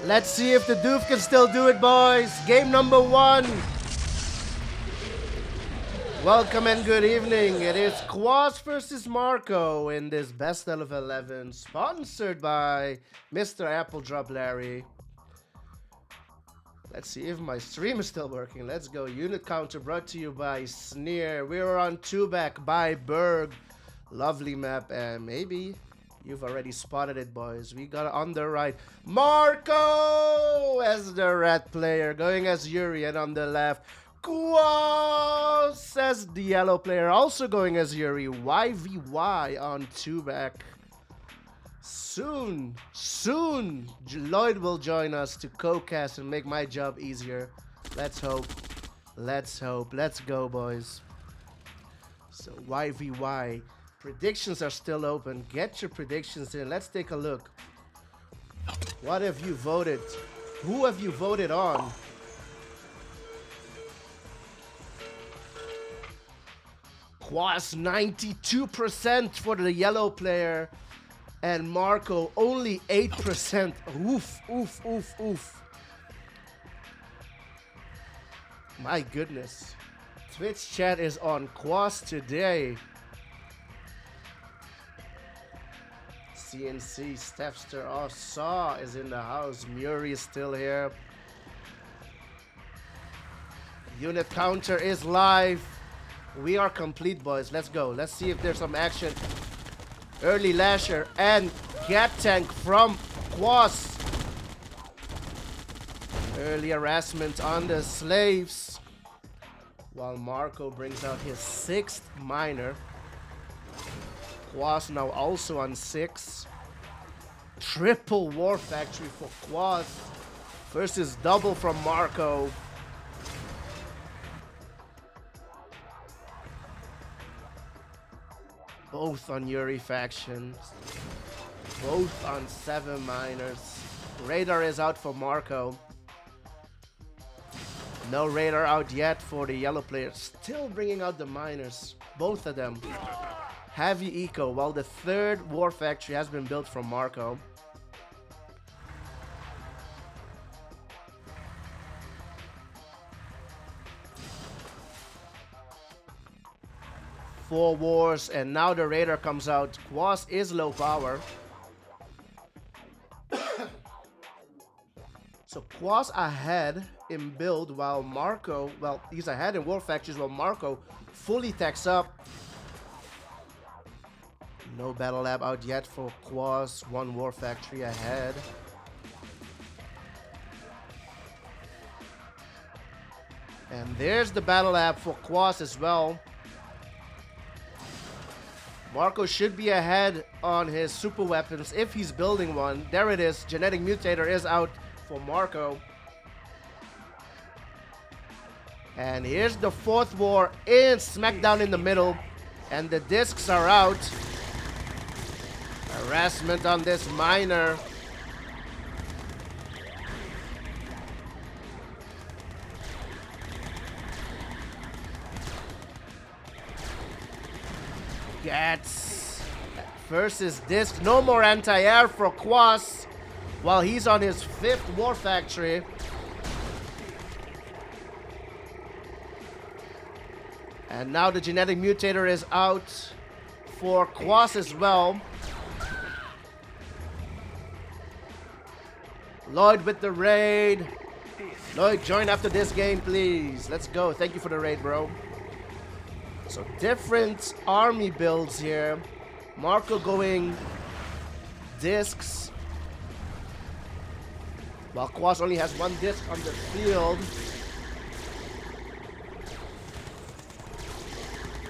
Let's see if the Doof can still do it, boys. Game number 1. Welcome and good evening. It is Kwos versus Marko in this best out of 11, sponsored by Mr. Appledrop Larry. Let's see if my stream is still working. Let's go. Unit counter brought to you by Sneer. We're on 2-back by Berg. Lovely map, and maybe you've already spotted it, boys. We got on the right Marko as the red player, going as Yuri, and on the left Kwos as the yellow player, also going as Yuri. YVY on 2-back. Soon, Lloyd will join us to co-cast and make my job easier. Let's hope. Let's go, boys. So YVY. Predictions are still open. Get your predictions in. Let's take a look. What have you voted? Who have you voted on? Kwos 92% for the yellow player. And Marko only 8%. Oof. My goodness. Twitch chat is on Kwos today. CNC, Stepster, Saw is in the house. Yuri is still here. Unit counter is live. We are complete, boys. Let's go. Let's see if there's some action. Early Lasher and Gat Tank from Kwos. Early harassment on the slaves. While Marko brings out his 6th miner. Kwos now also on 6. Triple War Factory for Kwos versus double from Marko. Both on Yuri factions. Both on 7 miners. Radar is out for Marko. No radar out yet for the yellow player. Still bringing out the miners. Both of them. Heavy eco, while the 3rd war factory has been built from Marko. Four wars, and now the radar comes out. Kwos is low power. So Kwos ahead in build, while Marko, well, he's ahead in war factories, while Marko fully techs up. No battle lab out yet for Kwos. 1 war factory ahead. And there's the battle lab for Kwos as well. Marko should be ahead on his super weapons if he's building one. There it is. Genetic Mutator is out for Marko. And here's the 4th war in Smackdown in the middle. And the discs are out. Harassment on this miner. Gats versus disc. No more anti-air for Kwos while he's on his 5th war factory. And now the genetic mutator is out for Kwos as well. Lloyd with the raid. Lloyd, join after this game, please. Let's go. Thank you for the raid, bro. So different army builds here. Marko going discs, while Kwos only has 1 disc on the field.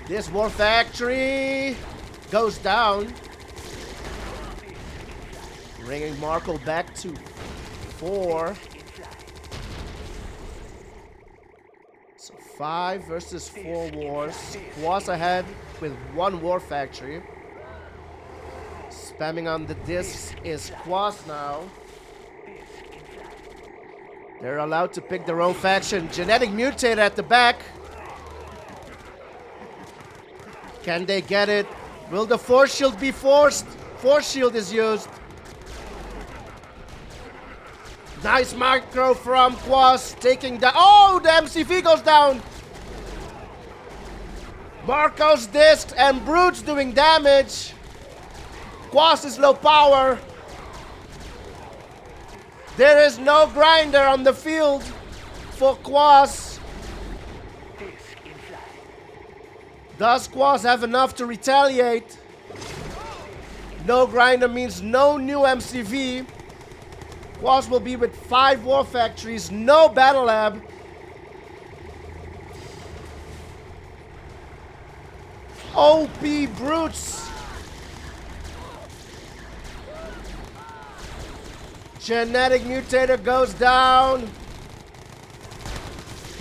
This war factory goes down, bringing Marko back to 4. So 5 versus 4 wars. Kwos ahead with 1 war factory. Spamming on the discs is Kwos now. They're allowed to pick their own faction. Genetic Mutator at the back. Can they get it? Will the Force Shield be forced? Force Shield is used. Nice micro from Kwos, taking down. Oh, the MCV goes down. Marko's disc and Brute's doing damage. Kwos is low power. There is no grinder on the field for Kwos. Does Kwos have enough to retaliate? No grinder means no new MCV. Kwos will be with 5 war factories, no battle lab. OP Brutes. Genetic mutator goes down.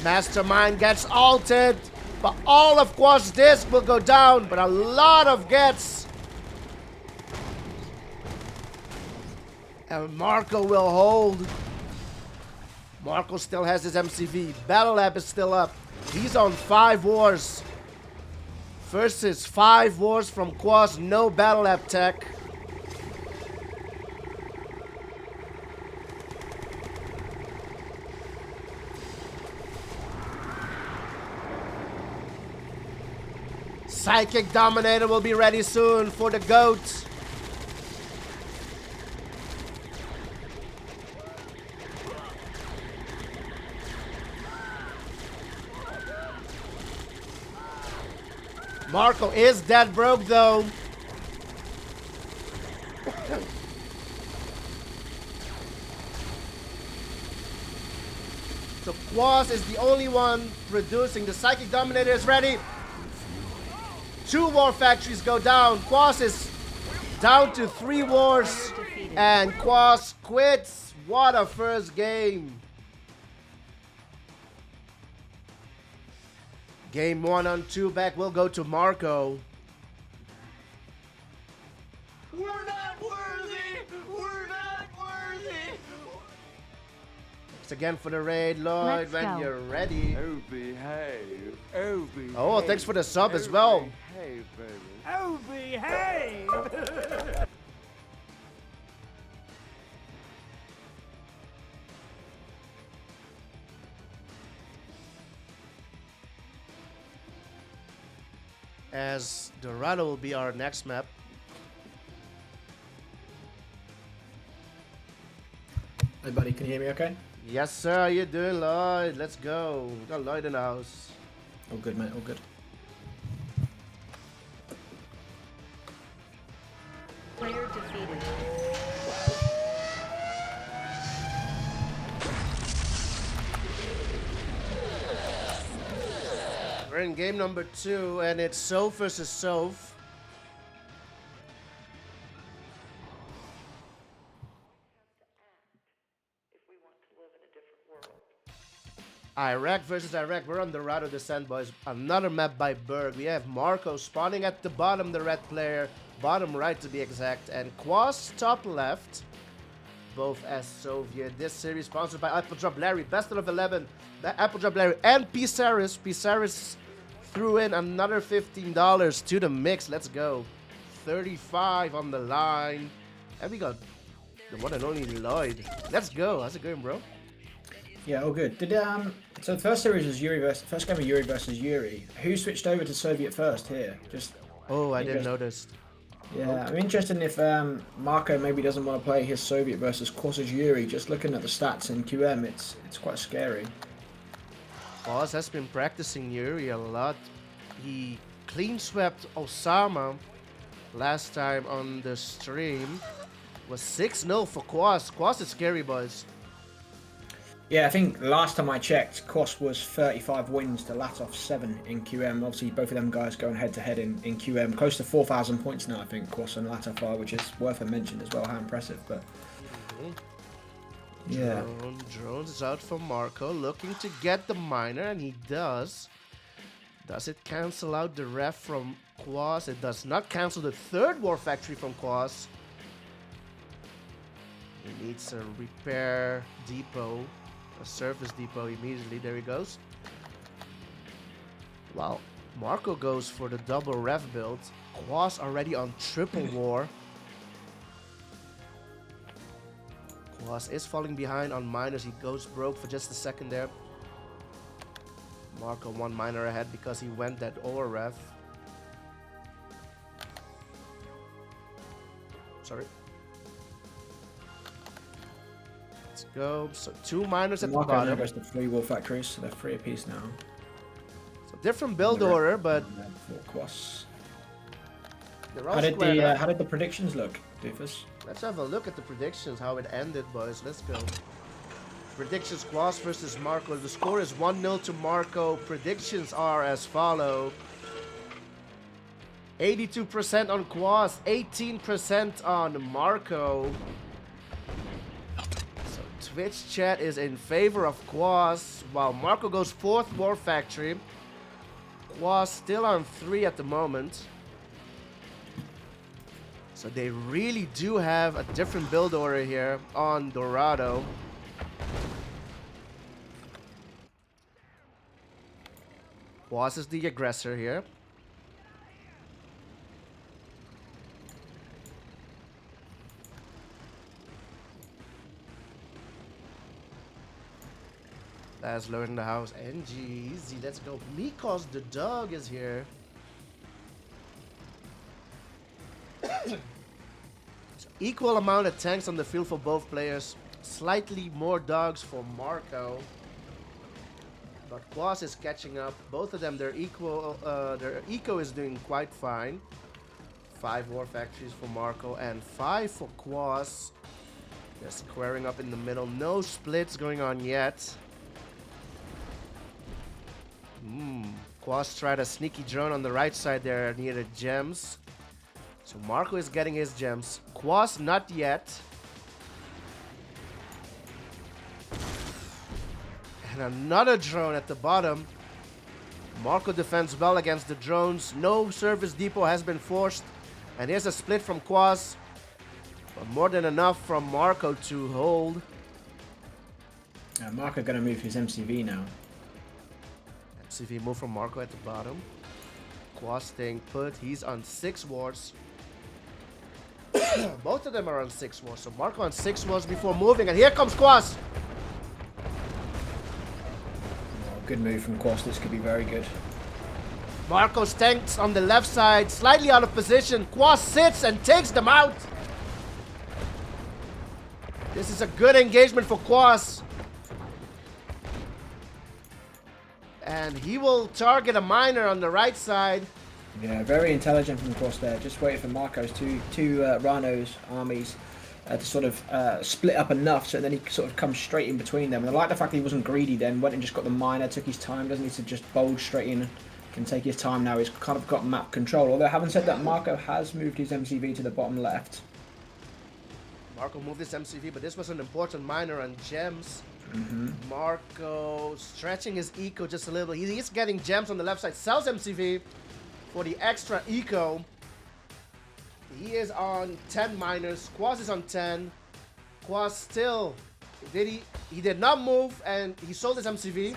Mastermind gets ulted. But all of Kwos' disc will go down. But a lot of gets. And Marko will hold. Marko still has his MCV. Battle Lab is still up. He's on 5 wars. Versus 5 wars from Kwos. No Battle Lab tech. Psychic Dominator will be ready soon for the GOAT. Marko is dead broke though. So Kwos is the only one producing. The Psychic Dominator is ready. 2 war factories go down. Kwos is down to 3 wars. And Kwos quits. What a first game. Game 1 on 2 back will go to Marko. We're not worthy! We're not worthy! It's again for the raid, Lloyd, when you're ready. Oh, behave. Oh, behave. Oh, thanks for the sub as well. Behave, baby. Oh, behave! As Dorado will be our next map. Hey buddy, can you hear me okay? Yes, sir. How you doing, Lloyd? Let's go. We got Lloyd in the house. All good, mate, all good. Player defeated. We're in game number 2, and it's Soph versus Soph. Iraq versus Iraq. We're on Dorado Descent, boys. Another map by Berg. We have Marko spawning at the bottom, the red player. Bottom right, to be exact. And Kwos top left. Both as Soviet. This series sponsored by Apple Drop Larry. Best of 11. Apple Drop Larry and Pisaris. Pisaris threw in another $15 to the mix. Let's go. 35 on the line. And we got the one and only Lloyd. Let's go. How's it going, bro? Yeah, all good. Did so the first series was first game of Yuri versus Yuri. Who switched over to Soviet first here? Just Oh, I didn't notice. yeah, I'm interested in if Marko maybe doesn't want to play his Soviet versus Kwos' Yuri. Just looking at the stats in QM, it's quite scary. Kwos has been practicing Yuri a lot. He clean swept Osama last time on the stream. Was 6-0 for Kwos. Kwos is scary, boys. Yeah, I think last time I checked, Kwos was 35 wins to Latov's 7 in QM. Obviously, both of them guys going head-to-head in QM. Close to 4,000 points now, I think, Kwos and Latov are, which is worth a mention as well. How impressive, but... yeah. Drones is out for Marko, looking to get the miner, and he does. Does it cancel out the ref from Kwos? It does not cancel the 3rd war factory from Kwos. He needs a repair depot. A surface depot immediately. There he goes. Wow. Marko goes for the double ref build. Kwos already on triple war. Kwos is falling behind on miners. He goes broke for just a second there. Marko 1 miner ahead because he went that over ref. Sorry. Let's go. So 2 miners at the Marko now bottom. goes to 3 wall factories, so they're 3 apiece now. So different build order, but For Kwos. they're all How did squared up. the predictions look, Doofus? Let's have a look at the predictions, how it ended, boys. Let's go. Predictions, Kwos versus Marko. The score is 1-0 to Marko. Predictions are as follow. 82% on Kwos, 18% on Marko. So Twitch chat is in favor of Kwos, while Marko goes 4th War Factory. Kwos still on 3 at the moment. So they really do have a different build order here on Dorado. Kwos is the aggressor here. Laszlo in the house. NG, easy, let's go. Mikos the dog is here. So equal amount of tanks on the field for both players. Slightly more dogs for Marko. But Kwos is catching up. Both of them, they're equal. Their eco is doing quite fine. 5 war factories for Marko and 5 for Kwos. They're squaring up in the middle. No splits going on yet. Kwos tried a sneaky drone on the right side there near the gems. So Marko is getting his gems. Kwos not yet. And another drone at the bottom. Marko defends well against the drones. No service depot has been forced. And here's a split from Kwos. But more than enough from Marko to hold. Marko going to move his MCV now. MCV move from Marko at the bottom. Kwos staying put. He's on 6 wards. Both of them are on 6 wards. So Marko on 6 wards before moving. And here comes Kwos. Good move from Kwos. This could be very good. Marko's tanks on the left side, slightly out of position. Kwos sits and takes them out. This is a good engagement for Kwos. And he will target a miner on the right side. Yeah, very intelligent from Kwos there. Just waiting for Marko's two Rhino's armies to sort of split up enough so then he sort of comes straight in between them. And I like the fact that he wasn't greedy then, went and just got the miner, took his time, doesn't need to just bulge straight in, can take his time now. He's kind of got map control. Although having said that, Marko has moved his MCV to the bottom left. Marko moved his MCV, but this was an important miner on gems. Marko stretching his eco just a little bit. He's getting gems on the left side, sells MCV for the extra eco. He is on 10 miners. Kwos is on 10. Kwos still he did not move and he sold his MCV.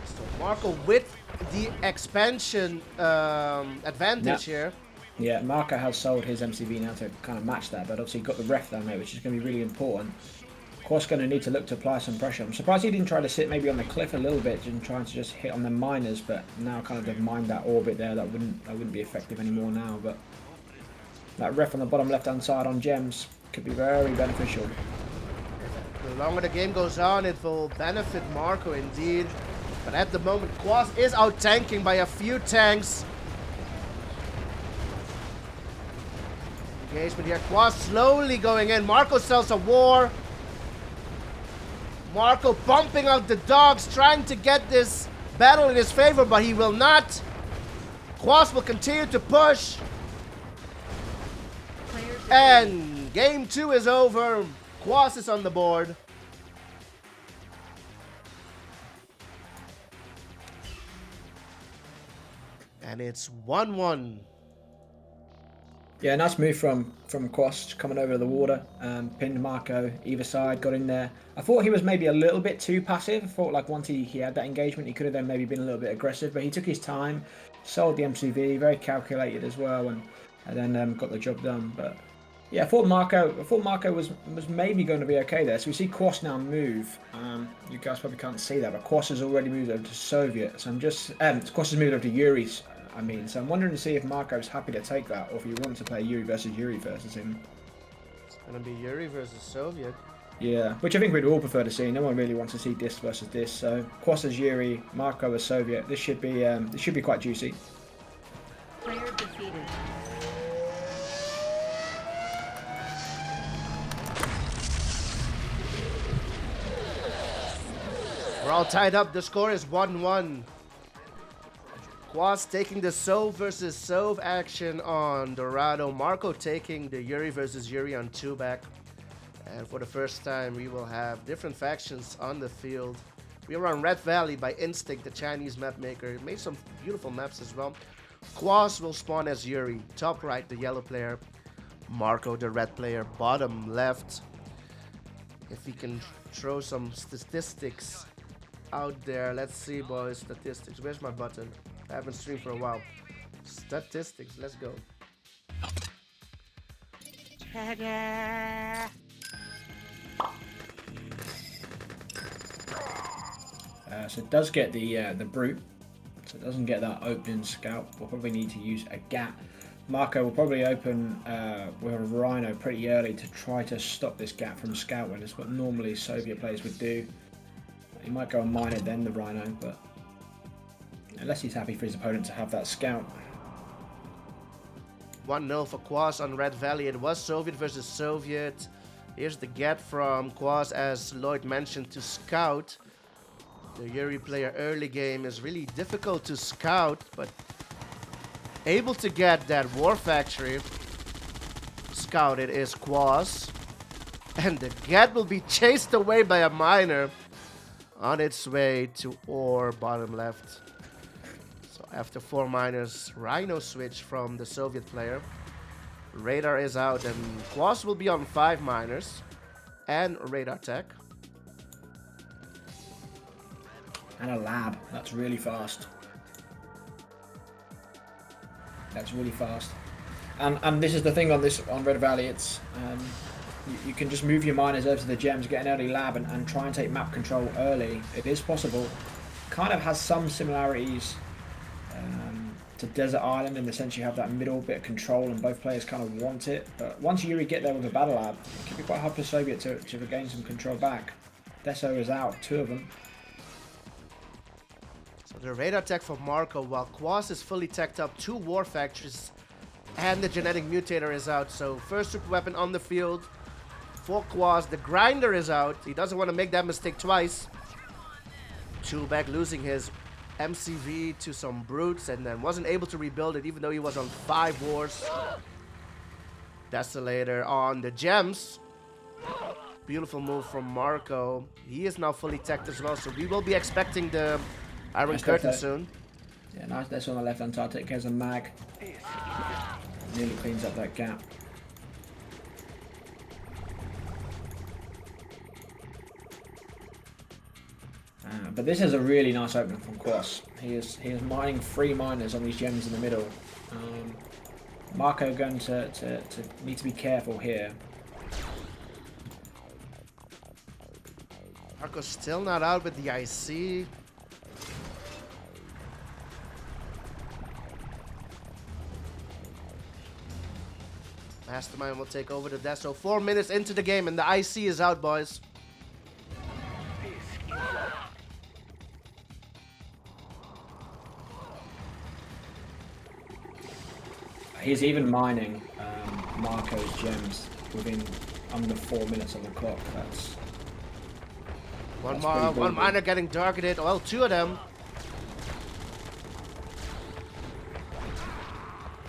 So Marko with the expansion advantage here. Yeah, Marko has sold his MCV now to kind of match that, but obviously got the ref down there, which is going to be really important. Kwos going to need to look to apply some pressure. I'm surprised he didn't try to sit maybe on the cliff a little bit and trying to just hit on the miners, but now kind of they've mined that orbit there. That wouldn't be effective anymore now, but that ref on the bottom left-hand side on gems could be very beneficial. The longer the game goes on, it will benefit Marko indeed. But at the moment, Kwos is out-tanking by a few tanks. Engagement here. Kwos slowly going in. Marko sells a war. Marko pumping out the dogs, trying to get this battle in his favor, but he will not. Kwos will continue to push. And game 2 is over. Kwos is on the board. And it's 1-1. Yeah, nice move from Kwos coming over the water, pinned Marko either side, got in there. I thought he was maybe a little bit too passive. I thought like once he had that engagement, he could have then maybe been a little bit aggressive, but he took his time, sold the MCV, very calculated as well, and and then got the job done. But yeah, I thought Marko was maybe going to be okay there. So we see Kwos now move. You guys probably can't see that, but Kwos has already moved over to Soviet. So I'm just Kwos has moved over to Yuri's. I mean, so I'm wondering to see if Marko's happy to take that, or if you want to play Yuri versus him. It's gonna be Yuri versus Soviet. Yeah, which I think we'd all prefer to see. No one really wants to see Dist versus Dist. So Kwos as Yuri, Marko as Soviet. This should be quite juicy. Player defeated. We're all tied up. The score is 1-1. Kwos taking the Sov versus Sov action on Dorado. Marko taking the Yuri versus Yuri on 2-back. And for the first time, we will have different factions on the field. We are on Red Valley by Instinct, the Chinese map maker. It made some beautiful maps as well. Kwos will spawn as Yuri. Top right, the yellow player. Marko, the red player. Bottom left. If he can throw some statistics out there. Let's see, boys. Statistics. Where's my button? I haven't streamed for a while. Statistics. Let's go. So it does get the brute, so it doesn't get that opening scout. We'll probably need to use a gap. Marko will probably open with a rhino pretty early to try to stop this gap from scouting. It's what normally Soviet players would do. He might go on miner then the rhino, but unless he's happy for his opponent to have that scout. 1-0 for Kwos on Red Valley. It was Soviet versus Soviet. Here's the get from Kwos, as Lloyd mentioned, to scout. The Yuri player early game is really difficult to scout, but able to get that War Factory scouted is Kwos. And the get will be chased away by a miner on its way to ore bottom left. So after 4 miners, Rhino switch from the Soviet player. Radar is out and Kwos will be on 5 miners and radar tech. And a lab. That's really fast. That's really fast. And this is the thing on Red Valley. It's you can just move your miners over to the gems, get an early lab, and try and take map control early. It is possible. Kind of has some similarities to Desert Island in the sense you have that middle bit of control and both players kind of want it. But once you get there with a battle lab, it can be quite hard for Soviet to regain some control back. Deso is out, 2 of them. So the radar tech for Marko, while Kwos is fully teched up, 2 war factories and the genetic mutator is out. So first super weapon on the field for Kwos. The grinder is out. He doesn't want to make that mistake twice. 2-back losing his MCV to some brutes and then wasn't able to rebuild it even though he was on 5 wars. Desolator on the gems. Beautiful move from Marko. He is now fully teched as well, so we will be expecting the Iron Nice Curtain there. soon. Yeah, nice. That's on the left hand side. Take care of a mag. Nearly cleans up that gap. But this is a really nice opening from Kwos. He is mining 3 miners on these gems in the middle. Marko going to need to be careful here. Marko's still not out with the IC. Mastermind will take over the Deso. 4 minutes into the game and the IC is out, boys. He's even mining Marko's gems within under 4 minutes on the clock. That's One miner getting targeted. Well, 2 of them.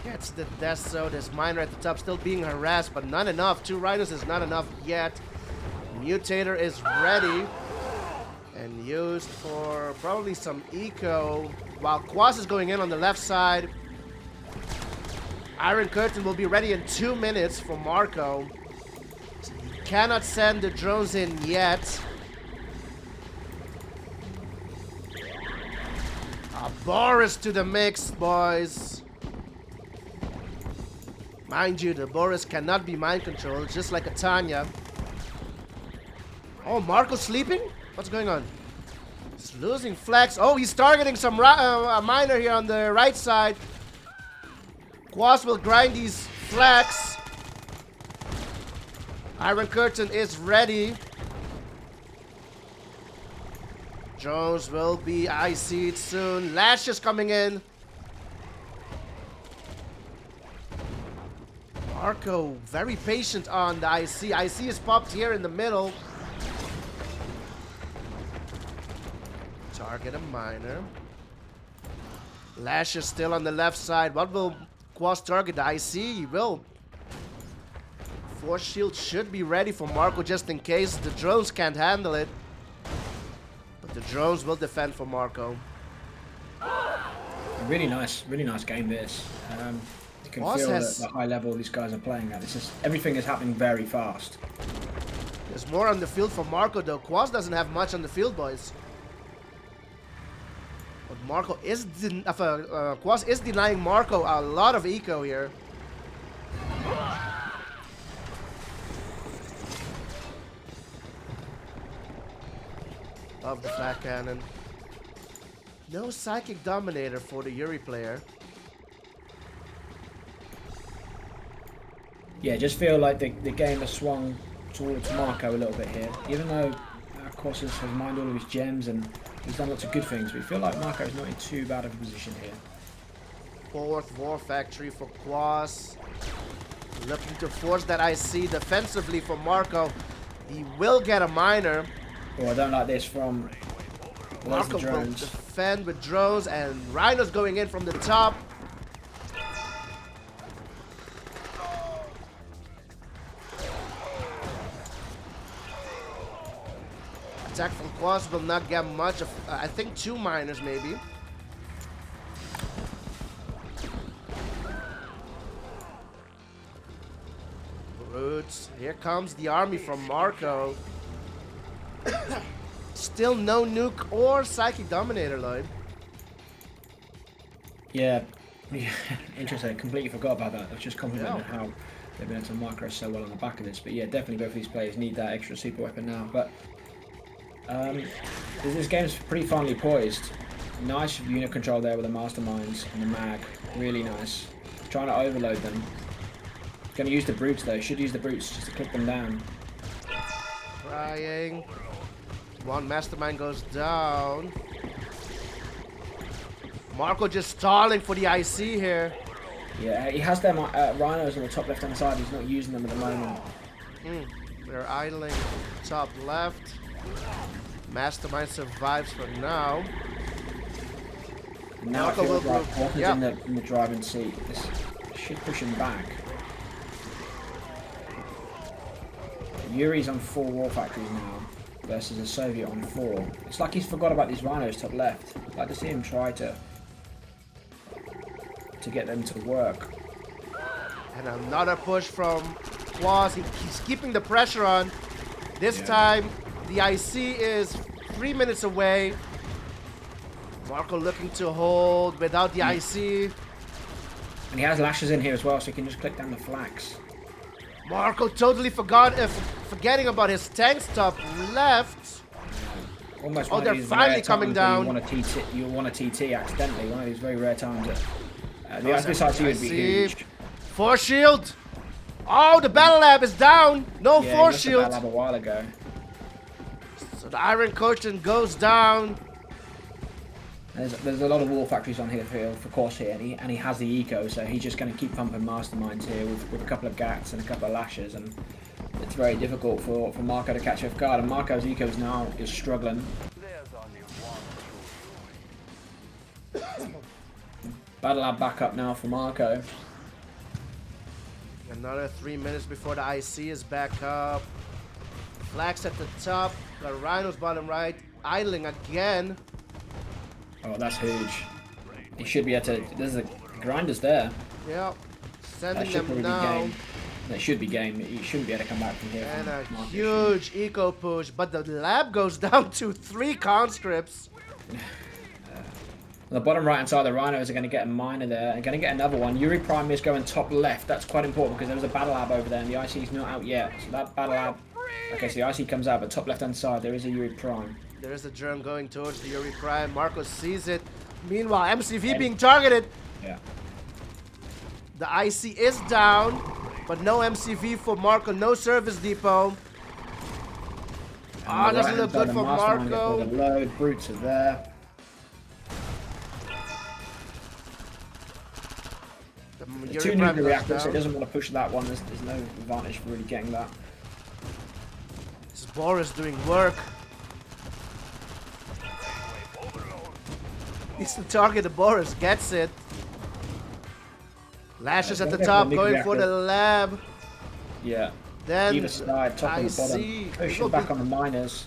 Gets the Deso. This miner at the top still being harassed, but not enough. 2 rhinos is not enough yet. Mutator is ready and used for probably some eco. While Kwos is going in on the left side. Iron Curtain will be ready in 2 minutes for Marko. He cannot send the drones in yet. Boris to the mix, boys. Mind you, the Boris cannot be mind controlled, just like a Tanya. Oh, Marko sleeping? What's going on? He's losing flex. Oh, he's targeting some a miner here on the right side. Kwos will grind these flex. Iron Curtain is ready. Jones will be IC'd soon. Lash is coming in. Marko very patient on the IC. IC is popped here in the middle. Target a miner. Lash is still on the left side. What will Kwos target? The IC? He will. Force shield should be ready for Marko just in case the drones can't handle it. But the drones will defend for Marko. Really nice game this. You can Kwos feel has- the high level these guys are playing at. Everything is happening very fast. There's more on the field for Marko though. Kwos doesn't have much on the field, boys. But Marko is Kwos is denying Marko a lot of eco here. Of the flat cannon. No psychic dominator for the Yuri player. Yeah, just feel like the game has swung towards Marko a little bit here. Even though Kwos has mined all of his gems and he's done lots of good things, we feel like Marko is not in too bad of a position here. Fourth War Factory for Kwos. Looking to force that IC defensively for Marko. He will get a miner. Oh, I don't like this from where's the Marko will drones. defend with drones and Rhinos going in from the top. Attack from Kwos will not get much of, I think 2 miners maybe. Roots. Here comes the army from Marko. Still no nuke or psychic dominator, Lloyd. Yeah, interesting. I completely forgot about that. I was just complimenting how they've been able to micro so well on the back of this. But yeah, definitely both of these players need that extra super weapon now. But this game's pretty finely poised. Nice unit control there with the masterminds and the mag. Really nice. Trying to overload them. Going to use the brutes though. Should use the brutes just to click them down. Trying. One mastermind goes down. Marko just stalling for the IC here. Yeah, he has them rhinos on the top left hand side. He's not using them at the moment. They're idling top left. Mastermind survives for now. And now I Marko feel will like move. Walker's Yeah. in the driving seat. This should push him back. Yuri's on 4 war factories now versus a Soviet on 4. It's like he's forgot about these rhinos top left. I'd like to see him try to get them to work. And another push from Kwos. He's keeping the pressure on. This Yeah. time, the IC is 3 minutes away. Marko looking to hold without the IC. And he has lashes in here as well, so he can just click down the flags. Marko totally forgetting about his tanks top left. Almost Oh, one of they're these finally rare coming times down. where you want a TT accidentally. One of these very rare times that the Nice, this IC would be IC. huge. Force shield. Oh, the battle lab is down. No Yeah, force he lost the shield. Lab a while ago. So the Iron Curtain goes down. There's a lot of war factories on here for Kwos here, and he has the eco, so he's just going to keep pumping masterminds here with a couple of gats and a couple of lashes, and it's very difficult for Marko to catch off guard. And Marko's eco is struggling. Battle lab back up now for Marko. Another 3 minutes before the IC is back up. Flags at the top. The Rhinos bottom right. Idling again. Oh, that's huge. He should be able to. There's a grinders there. Yeah. That Sending should them probably be down. game. That should be game. He shouldn't be able to come back from here. And a from Marko. huge eco push. But the lab goes down to 3 conscripts. On the bottom right hand side, the Rhinos are going to get a miner there and going to get another one. Yuri Prime is going top left. That's quite important because there was a battle lab over there and the IC is not out yet. So that battle lab. Okay, so the IC comes out, but top left hand side there is a Yuri Prime. There is a drone going towards the Yuri Prime. Marko sees it. Meanwhile, MCV being targeted. Yeah. The IC is down, but no MCV for Marko. No service depot. Ah, doesn't look good for Marko. The load, brutes are there. The two nuclear reactors, so he doesn't want to push that one. There's no advantage for really getting that. This is Boris doing work. Needs to target the Boris, gets it. Lashes at the top, going for the lab. Yeah. Then either side, top and the bottom. Pushing back on the miners.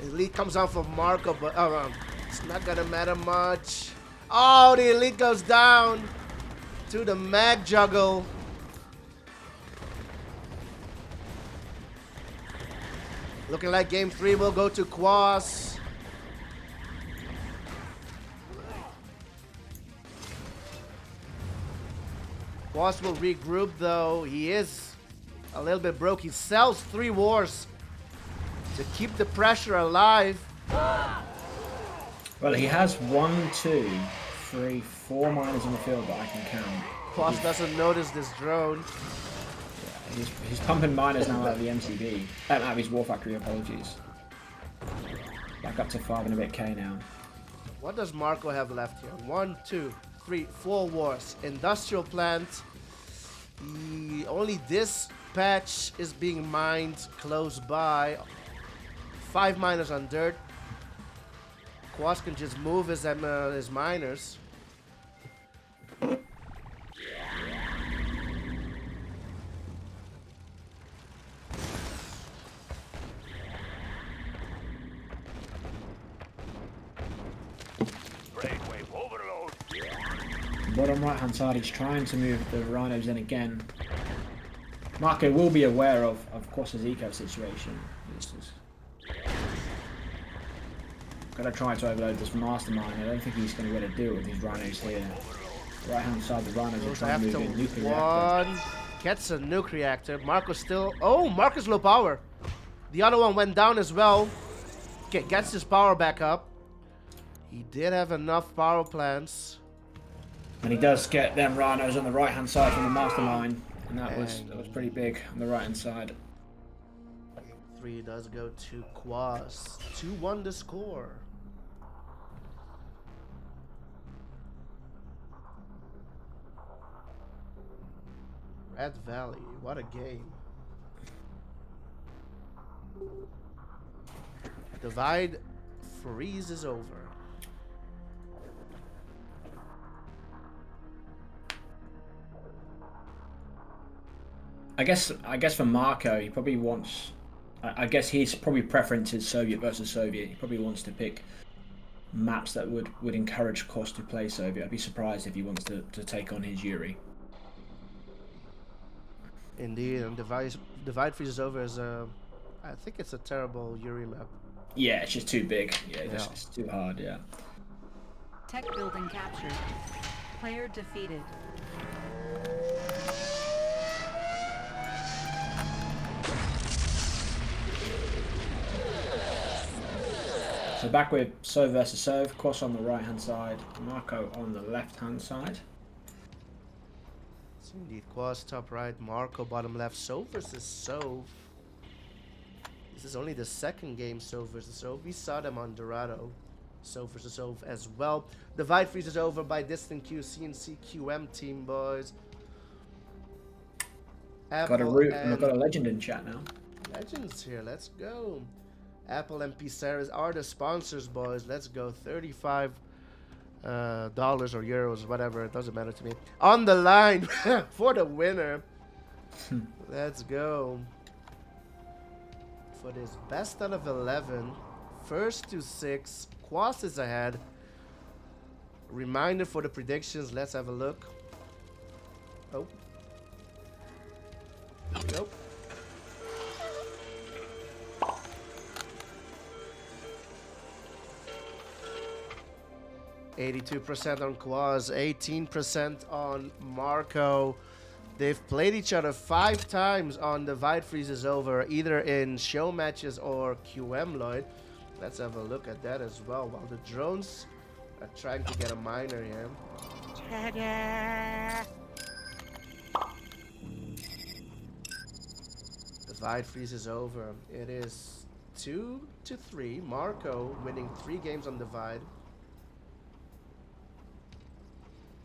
Elite comes out for Marko, but it's not gonna matter much. Oh, the Elite goes down to the mag juggle. Looking like game 3 will go to Kwos. Kwos will regroup though. He is a little bit broke. He sells 3 wars to keep the pressure alive. Well, he has 1, 2, 3, 4 miners in the field that I can count. Kwos doesn't notice this drone. Yeah, he's pumping miners now out of the MCB. Out of his War Factory, apologies. Back up to 5 and a bit K now. What does Marko have left here? 1, 2, 3, 4 wars. Industrial plant. Only this patch is being mined close by. 5 miners on dirt. Kwos can just move his miners. Bottom right hand side, he's trying to move the Rhinos in again. Marko will be aware of Kwos' eco situation. Gotta try to overload this mastermind. I don't think he's going to be able to do it with these Rhinos here. Right hand side, the Rhinos are trying to move in. Nuclear reactor. Gets a nuke reactor. Marko's still. Oh, Marko's low power. The other one went down as well. Okay, gets his power back up. He did have enough power plants. And he does get them Rhinos on the right hand side from the mastermind. And that was pretty big on the right hand side. 3 does go to Kwos. 2-1 the score. Red Valley, what a game. Divide freeze is over. I guess for Marko, he probably wants. I guess his probably preference is Soviet versus Soviet. He probably wants to pick maps that would encourage Kwos to play Soviet. I'd be surprised if he wants to take on his Yuri. Indeed, and divide freeze is over as a. I think it's a terrible Yuri map. Yeah, it's just too big. Yeah, it's too hard. Yeah. Tech building captured. Player defeated. So back with Sov versus Sov. Kwos on the right hand side, Marko on the left hand side. It's indeed Kwos top right, Marko bottom left, Sov versus Sov. This is only the second game Sov versus Sov. We saw them on Dorado. Sov versus Sov as well. Divide freeze is over by Distant Q, CNC QM team, boys. Got a root and I've got a legend in chat now. Legends here, let's go. Apple and Pizarras are the sponsors, boys. Let's go. $35 or euros, whatever. It doesn't matter to me. On the line for the winner. Let's go. For this best out of 11, first to 6, Kwos is ahead. Reminder for the predictions. Let's have a look. Oh. Nope. 82% on Kwos, 18% on Marko. They've played each other 5 times on Divide Freezes Over, either in show matches or QM, Lloyd. Let's have a look at that as well. While the drones are trying to get a miner here. Divide Freezes Over. It is 2-3. Marko winning 3 games on Divide.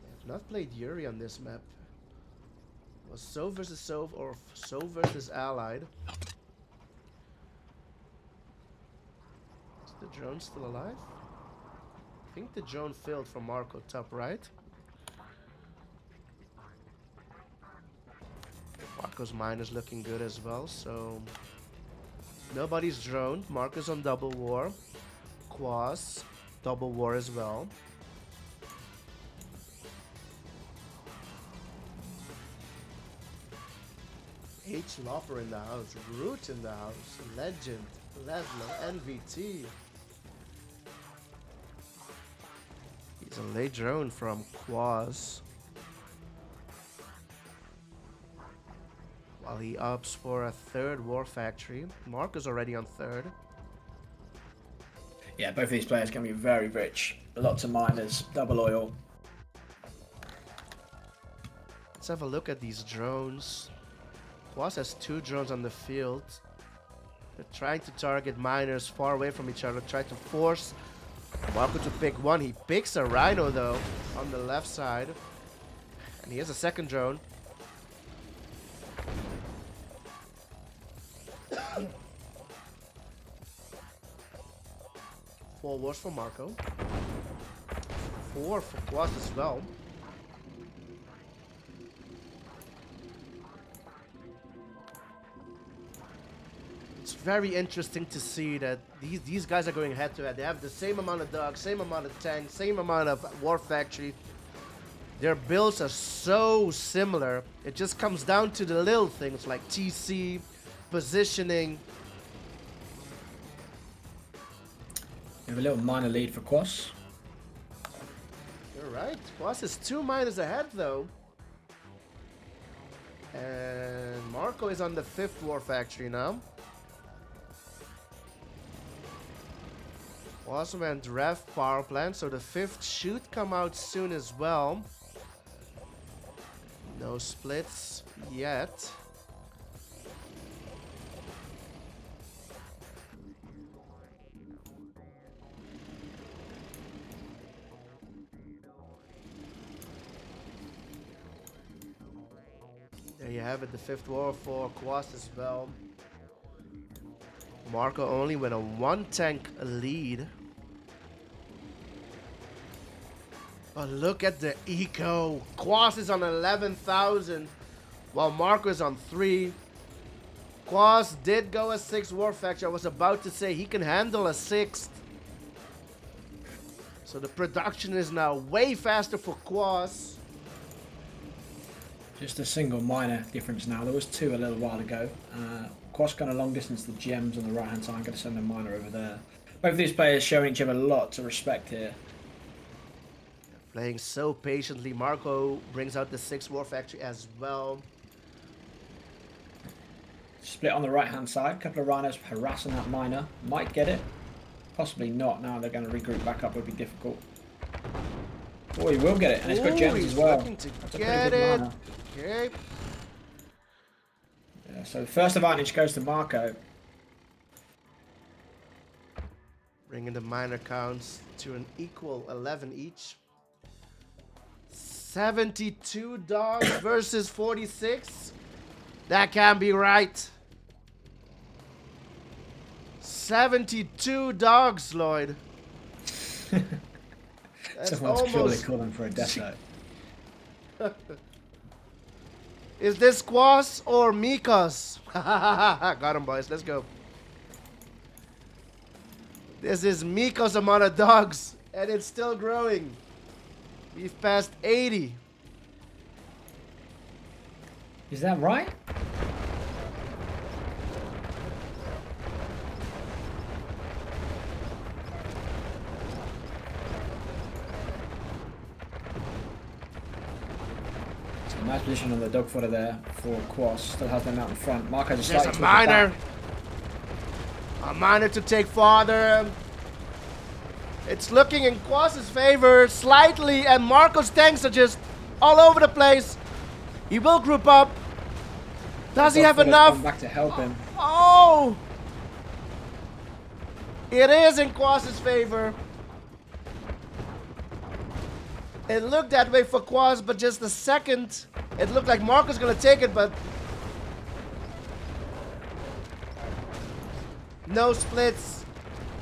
They have not played Yuri on this map. It was So versus So or So versus Allied. Is the drone still alive? I think the drone failed from Marko top right. Marko's mine is looking good as well, so nobody's droned. Marko's on double war. Kwos, double war as well. H. Lopper in the house, Root in the house, Legend, Leslie, NVT. He's a late drone from Kwos. While he opts for a 3rd War Factory. Marko's already on 3rd. Yeah, both of these players can be very rich. Lots of miners, double oil. Let's have a look at these drones. Kwos has 2 drones on the field. They're trying to target miners far away from each other. Try to force Marko to pick one. He picks a Rhino though on the left side. And he has a 2nd drone. Four wars for Marko. 4 for Kwos as well. It's very interesting to see that these guys are going head to head. They have the same amount of dogs, same amount of tanks, same amount of war factory. Their builds are so similar. It just comes down to the little things like TC, positioning. We have a little minor lead for Kwos. You're right. Kwos is 2 miners ahead though. And Marko is on the 5th war factory now. Kwos went ref power plant, so the 5th should come out soon as well. No splits yet. There you have it, the 5th war for Kwos as well. Marko only with a 1 tank lead. But look at the eco. Kwos is on 11,000 while Marko is on 3. Kwos did go a 6 war factory. I was about to say he can handle a 6th. So the production is now way faster for Kwos. Just a single minor difference now. There was 2 a little while ago. Kwos going a long distance to the gems on the right hand side. I'm going to send a miner over there. Both of these players showing each other lots of respect here. Playing so patiently. Marko brings out the 6th war factory as well. Split on the right hand side. Couple of rhinos harassing that miner. Might get it. Possibly not. Now they're going to regroup back up. Would be difficult. Oh, he will get it. And it's got gems as well. Looking to That's a get pretty good it. miner. Okay. Yeah, so first advantage goes to Marko. Bringing the miner counts to an equal 11 each. 72 dogs versus 46. That can't be right. 72 dogs, Lloyd. That's Someone's clearly almost... calling for a death note. Is this Kwos or Mikos? Got him, boys. Let's go. This is Mikos amount of dogs, and it's still growing. We've passed 80. Is that right? Nice position on the dog footer there for Kwos. Still has them out in front. Marko just There's slightly a towards the miner. back. A miner to take farther. It's looking in Kwos' favor slightly, and Marko's tanks are just all over the place. He will group up. Does he Dog have footer's enough? come back to help him. Oh! It is in Kwos' favor. It looked that way for Kwos, but just a second. It looked like Marko's gonna take it, but no splits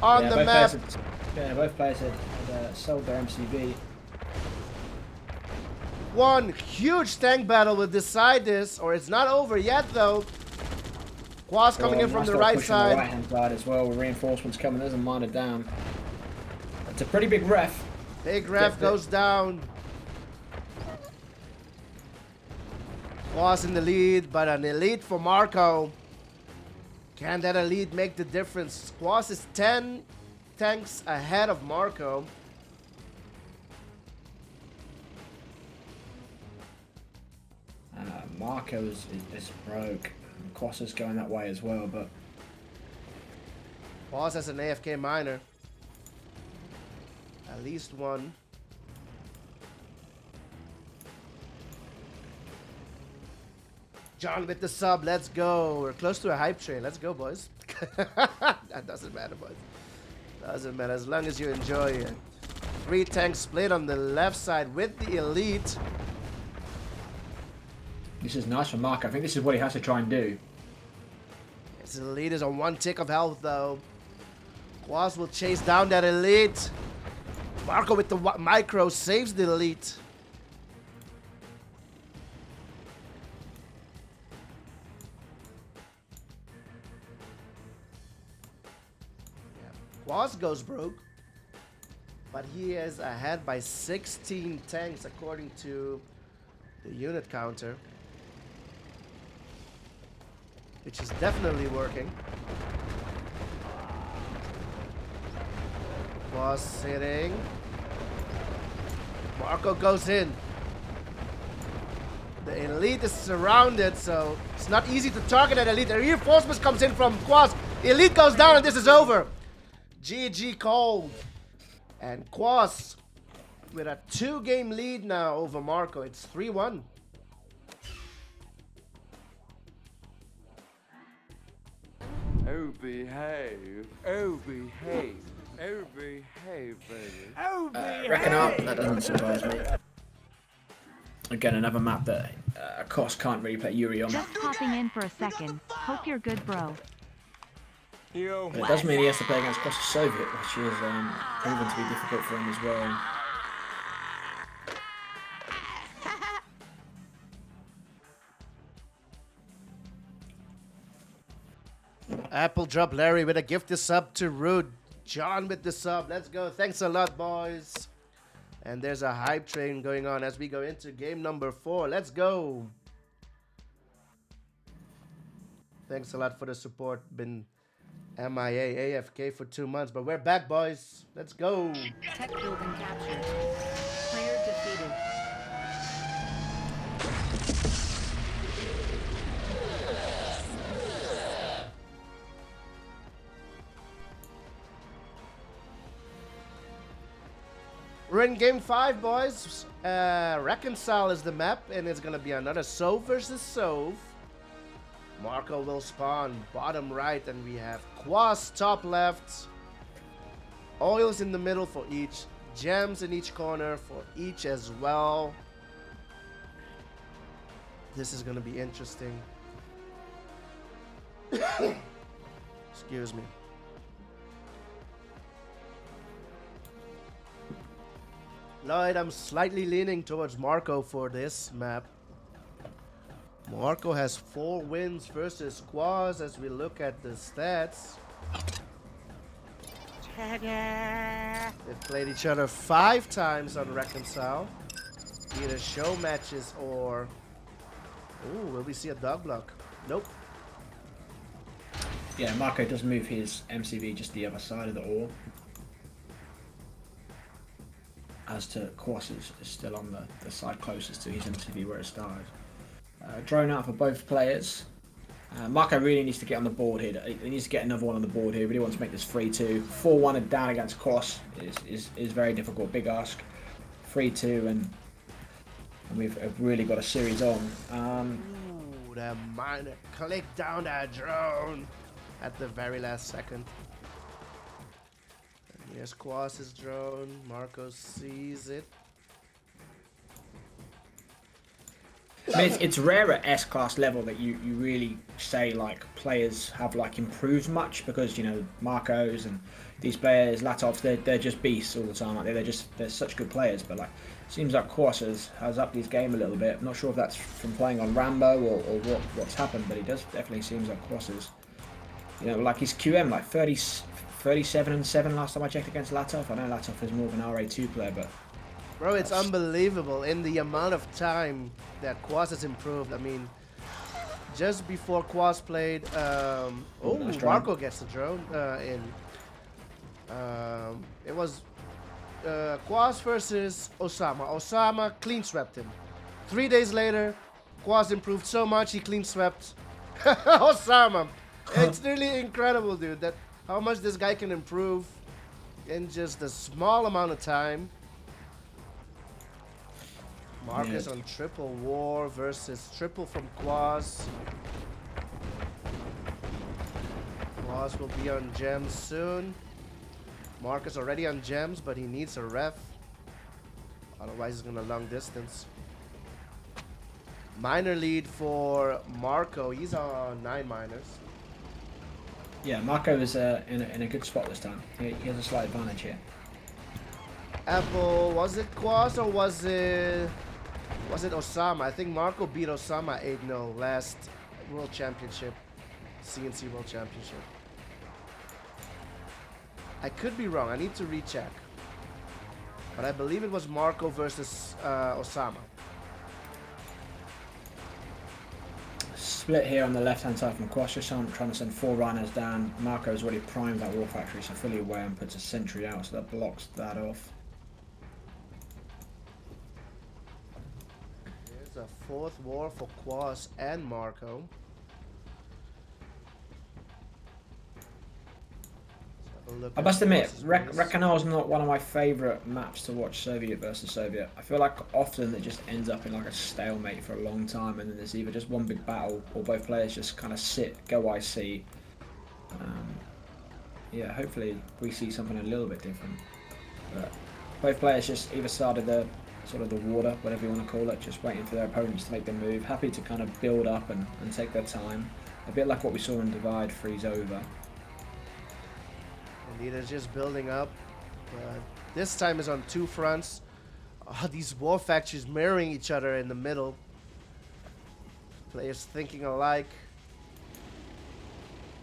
on Yeah, the both map. players both players had sold their MCV. One huge tank battle will decide this, or it's not over yet though. Kwos coming in from the right side. Right hand side as well, with reinforcements coming. There's a miner down. It's a pretty big ref. Big ref goes down. Kwos in the lead, but an elite for Marko. Can that elite make the difference? Kwos is 10 tanks ahead of Marko. Marko is broke. Kwos is going that way as well, but Kwos has an AFK miner. At least one. John with the sub, let's go. We're close to a hype train. Let's go, boys. That doesn't matter, boys. Doesn't matter as long as you enjoy it. 3 tanks split on the left side with the elite. this is nice for Marko. I think this is what he has to try and do. His elite is on 1 tick of health, though. Kwos will chase down that elite. Marko with the micro saves the elite. Kwos goes broke, but he is ahead by 16 tanks according to the unit counter, which is definitely working. Kwos sitting. Marko goes in. The elite is surrounded, so it's not easy to target that elite. The reinforcements comes in from Kwos. Elite goes down and this is over. GG called. And Kwos with a 2-game lead now over Marko. It's 3-1. Oh, behave. Oh, behave. Oh, behave, baby. Reckon up, that doesn't surprise me. Again, another map that Kwos can't really play Yuri on. Just popping in for a second. Hope you're good, bro. Yo. But it does mean he has to play against Kwos Soviet, which is proven to be difficult for him as well. Apple drop Larry with a gifted sub to Rude. John with the sub. Let's go. Thanks a lot, boys. And there's a hype train going on as we go into game number 4. Let's go. Thanks a lot for the support. Been MIA, AFK for 2 months, but we're back, boys. Let's go. Tech building captured. Player defeated. We're in game 5, boys. Reconcile is the map, and it's gonna be another Sov versus Sov. Marko will spawn bottom right, and we have Kwos top left. Oils in the middle for each. Gems in each corner for each as well. This is gonna be interesting. Excuse me. Lloyd, I'm slightly leaning towards Marko for this map. Marko has 4 wins versus Kwos as we look at the stats. They've played each other 5 times on Reconcile. Either show matches or... Ooh, will we see a dog block? Nope. Yeah, Marko does move his MCV just the other side of the ore. as to Kwos is still on the side closest to his MCV where it started. Drone out for both players. Marko really needs to get on the board here. He needs to get another one on the board here. He really wants to make this 3-2. 4-1 down against Kwos is very difficult. Big ask. 3-2 and we've really got a series on. Ooh, the miner clicked down that drone at the very last second. And here's Kwos' drone. Marko sees it. I mean, it's rare at S-class level that you really say like players have like improved much, because you know Markos and these players, Latovs, they're just beasts all the time. Like they're such good players, but like seems like Kwos has upped his game a little bit. I'm not sure if that's from playing on Rambo or what's happened, but he does definitely seems like Kwos is, you know, like his QM like 37 and 7 last time I checked against Latov. I know Latov is more of an RA2 player, but Bro, it's unbelievable in the amount of time that Kwos has improved. I mean, just before Kwos played, nice drone. Marko gets the drone in. It was Kwos versus Osama. Osama clean swept him. 3 days later, Kwos improved so much he clean swept Osama. It's really incredible, dude, that how much this guy can improve in just a small amount of time. Marcus on triple war versus triple from Kwos. Kwos will be on gems soon. Marcus already on gems, but he needs a ref. Otherwise he's gonna long distance. Minor lead for Marko. He's on 9 minors. yeah, Marko is in a good spot this time. He has a slight advantage here. Apple, was it Kwos or was it Osama? I think Marko beat Osama 8-0 last World Championship, CNC World Championship. I could be wrong. I need to recheck. But I believe it was Marko versus Osama. Split here on the left-hand side from Kwos, just trying to send 4 runners down. Marko's already primed that war factory, so fully aware, and puts a sentry out, so that blocks that off. Here's a 4th war for Kwos and Marko. I must admit, Reconcile is not one of my favourite maps to watch Soviet versus Soviet. I feel like often it just ends up in like a stalemate for a long time, and then there's either just one big battle or both players just kind of sit, go IC. Yeah, hopefully we see something a little bit different. But both players just either started the sort of the water, whatever you want to call it, just waiting for their opponents to make their move. Happy to kind of build up and take their time. A bit like what we saw in Divide Freeze Over. Indeed, it's just building up. This time is on 2 fronts. These war factories mirroring each other in the middle. Players thinking alike.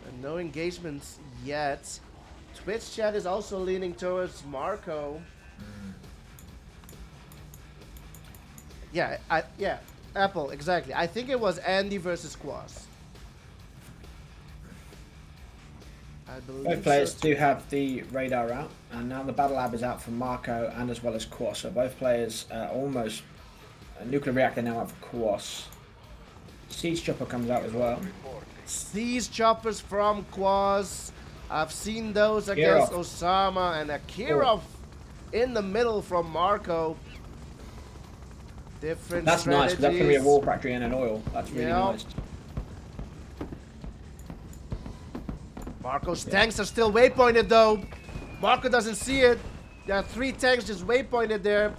And no engagements yet. Twitch chat is also leaning towards Marko. Yeah, yeah, Apple, exactly. I think it was Andy versus Kwos. I believe both players do have the radar out, and now the battle lab is out for Marko and as well as Kwos. So both players almost nuclear reactor now out for Kwos. Siege chopper comes out as well. Siege choppers from Kwos. I've seen those against Osama, and a Kirov in the middle from Marko. Different That's strategies. nice, because that's going to be a war factory and an oil. That's really nice. Marko's tanks are still waypointed though. Marko doesn't see it. There are 3 tanks just waypointed there.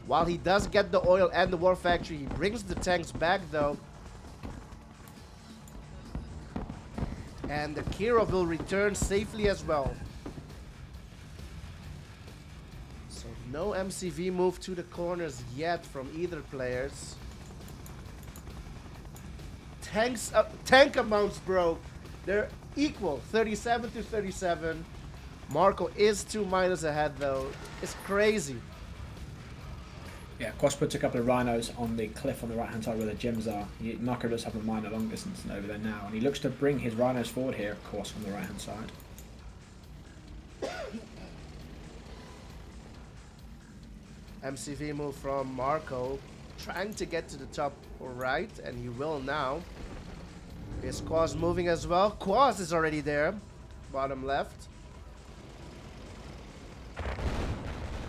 While he does get the oil and the war factory, he brings the tanks back though. And the Kirov will return safely as well. So no MCV move to the corners yet from either players. Tank amounts, bro. They're equal, 37 to 37. Marko is 2 minus ahead though. It's crazy. Yeah, Kwos puts a couple of rhinos on the cliff on the right hand side where the gems are. Marko does have a mine at long distance over there now, and he looks to bring his rhinos forward here, of course, on the right hand side. MCV move from Marko, trying to get to the top right, and he will now. Is Kwos moving as well? Kwos is already there, bottom left.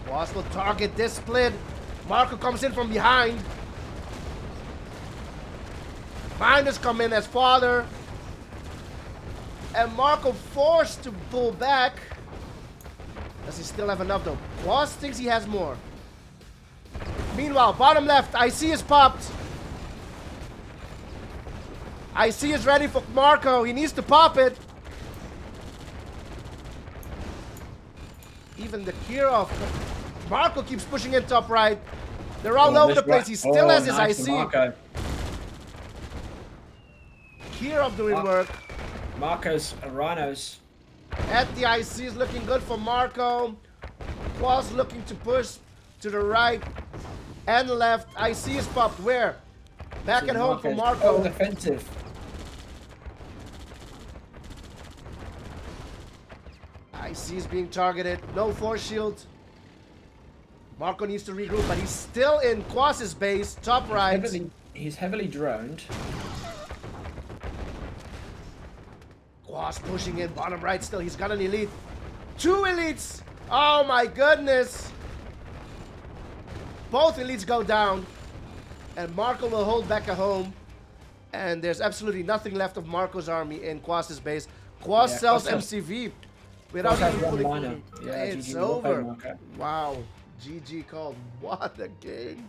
Kwos will target this split. Marko comes in from behind. Miners come in as father. And Marko forced to pull back. Does he still have enough though? Kwos thinks he has more. Meanwhile, bottom left, IC is popped. IC is ready for Marko. He needs to pop it. Even the Kirov. Marko keeps pushing in top right. They're all over the place. He still has his nice IC. Marko. Kirov doing work. Marko's Rhinos. At the IC is looking good for Marko. Kwos looking to push to the right and left. IC is popped. Where? Back at home for Marko. Oh, defensive. IC is being targeted. No force shield. Marko needs to regroup, but he's still in Kwos' base. Top right. He's heavily droned. Kwos pushing in bottom right still. He's got an elite. 2 elites. Oh my goodness. Both elites go down. And Marko will hold back at home. And there's absolutely nothing left of Marko's army in Kwos' base. Kwos sells MCV without even fully. Yeah, it's GG, over. Wow. GG called. What a game.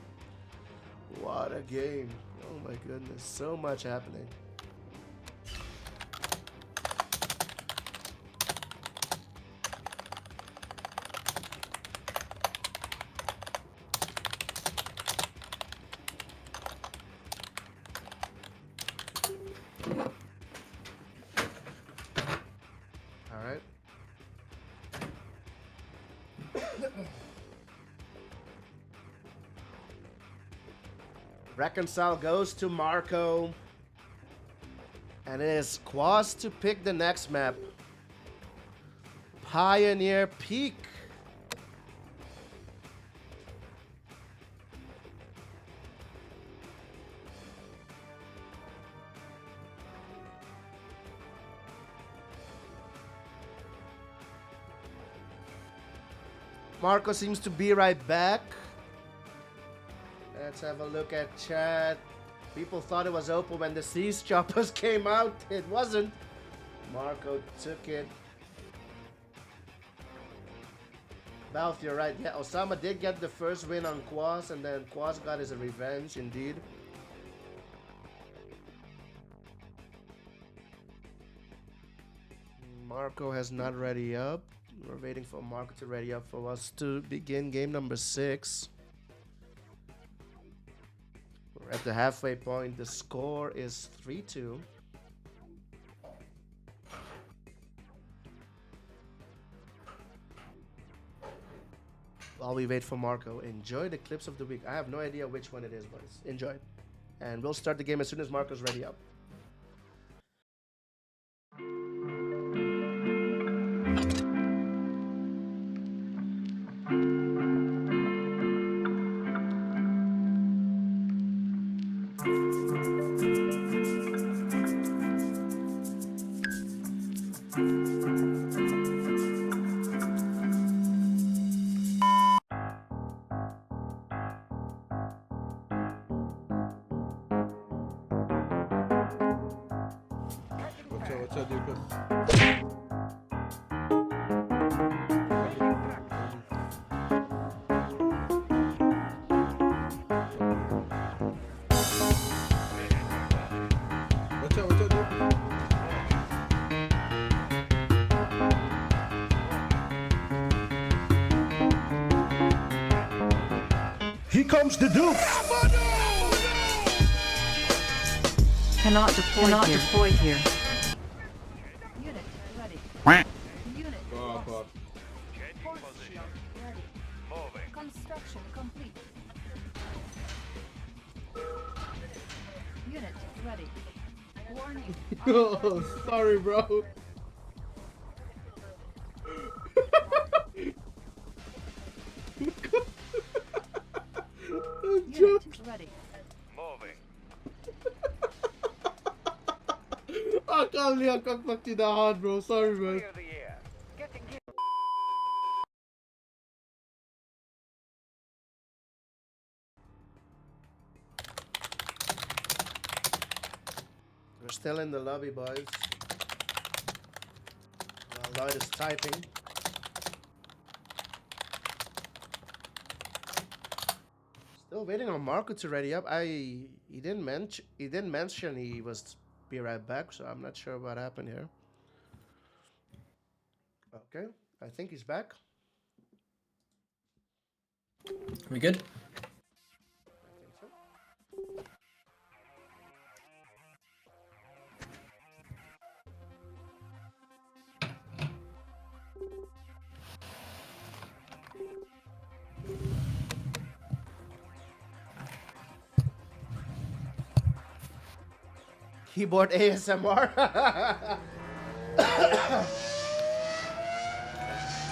What a game. Oh my goodness. So much happening. Reconcile goes to Marko. And it is Kwos to pick the next map. Pioneer Peak. Marko seems to be right back. Let's have a look at chat. People thought it was open when the Siege Choppers came out. It wasn't. Marko took it. Balth, you're right. Yeah, Osama did get the first win on Kwos, and then Kwos got his revenge, indeed. Marko has not ready up. We're waiting for Marko to ready up for us to begin game number 6. We're at the halfway point. The score is 3-2. While we wait for Marko, enjoy the clips of the week. I have no idea which one it is, boys. Enjoy. And we'll start the game as soon as Marko's ready up. Here comes the Duke. Cannot deploy here. Unit ready. Unit lost. Force shield ready. Construction complete. Unit ready. Warning. Oh, sorry, bro. only a cockback to the hard, bro. Sorry, bro. We're still in the lobby, boys. While Lloyd is typing. Still waiting on Marko to ready up. He didn't mention he was be right back, so I'm not sure what happened here. Okay, I think he's back. We good? I think so. Keyboard ASMR. Tech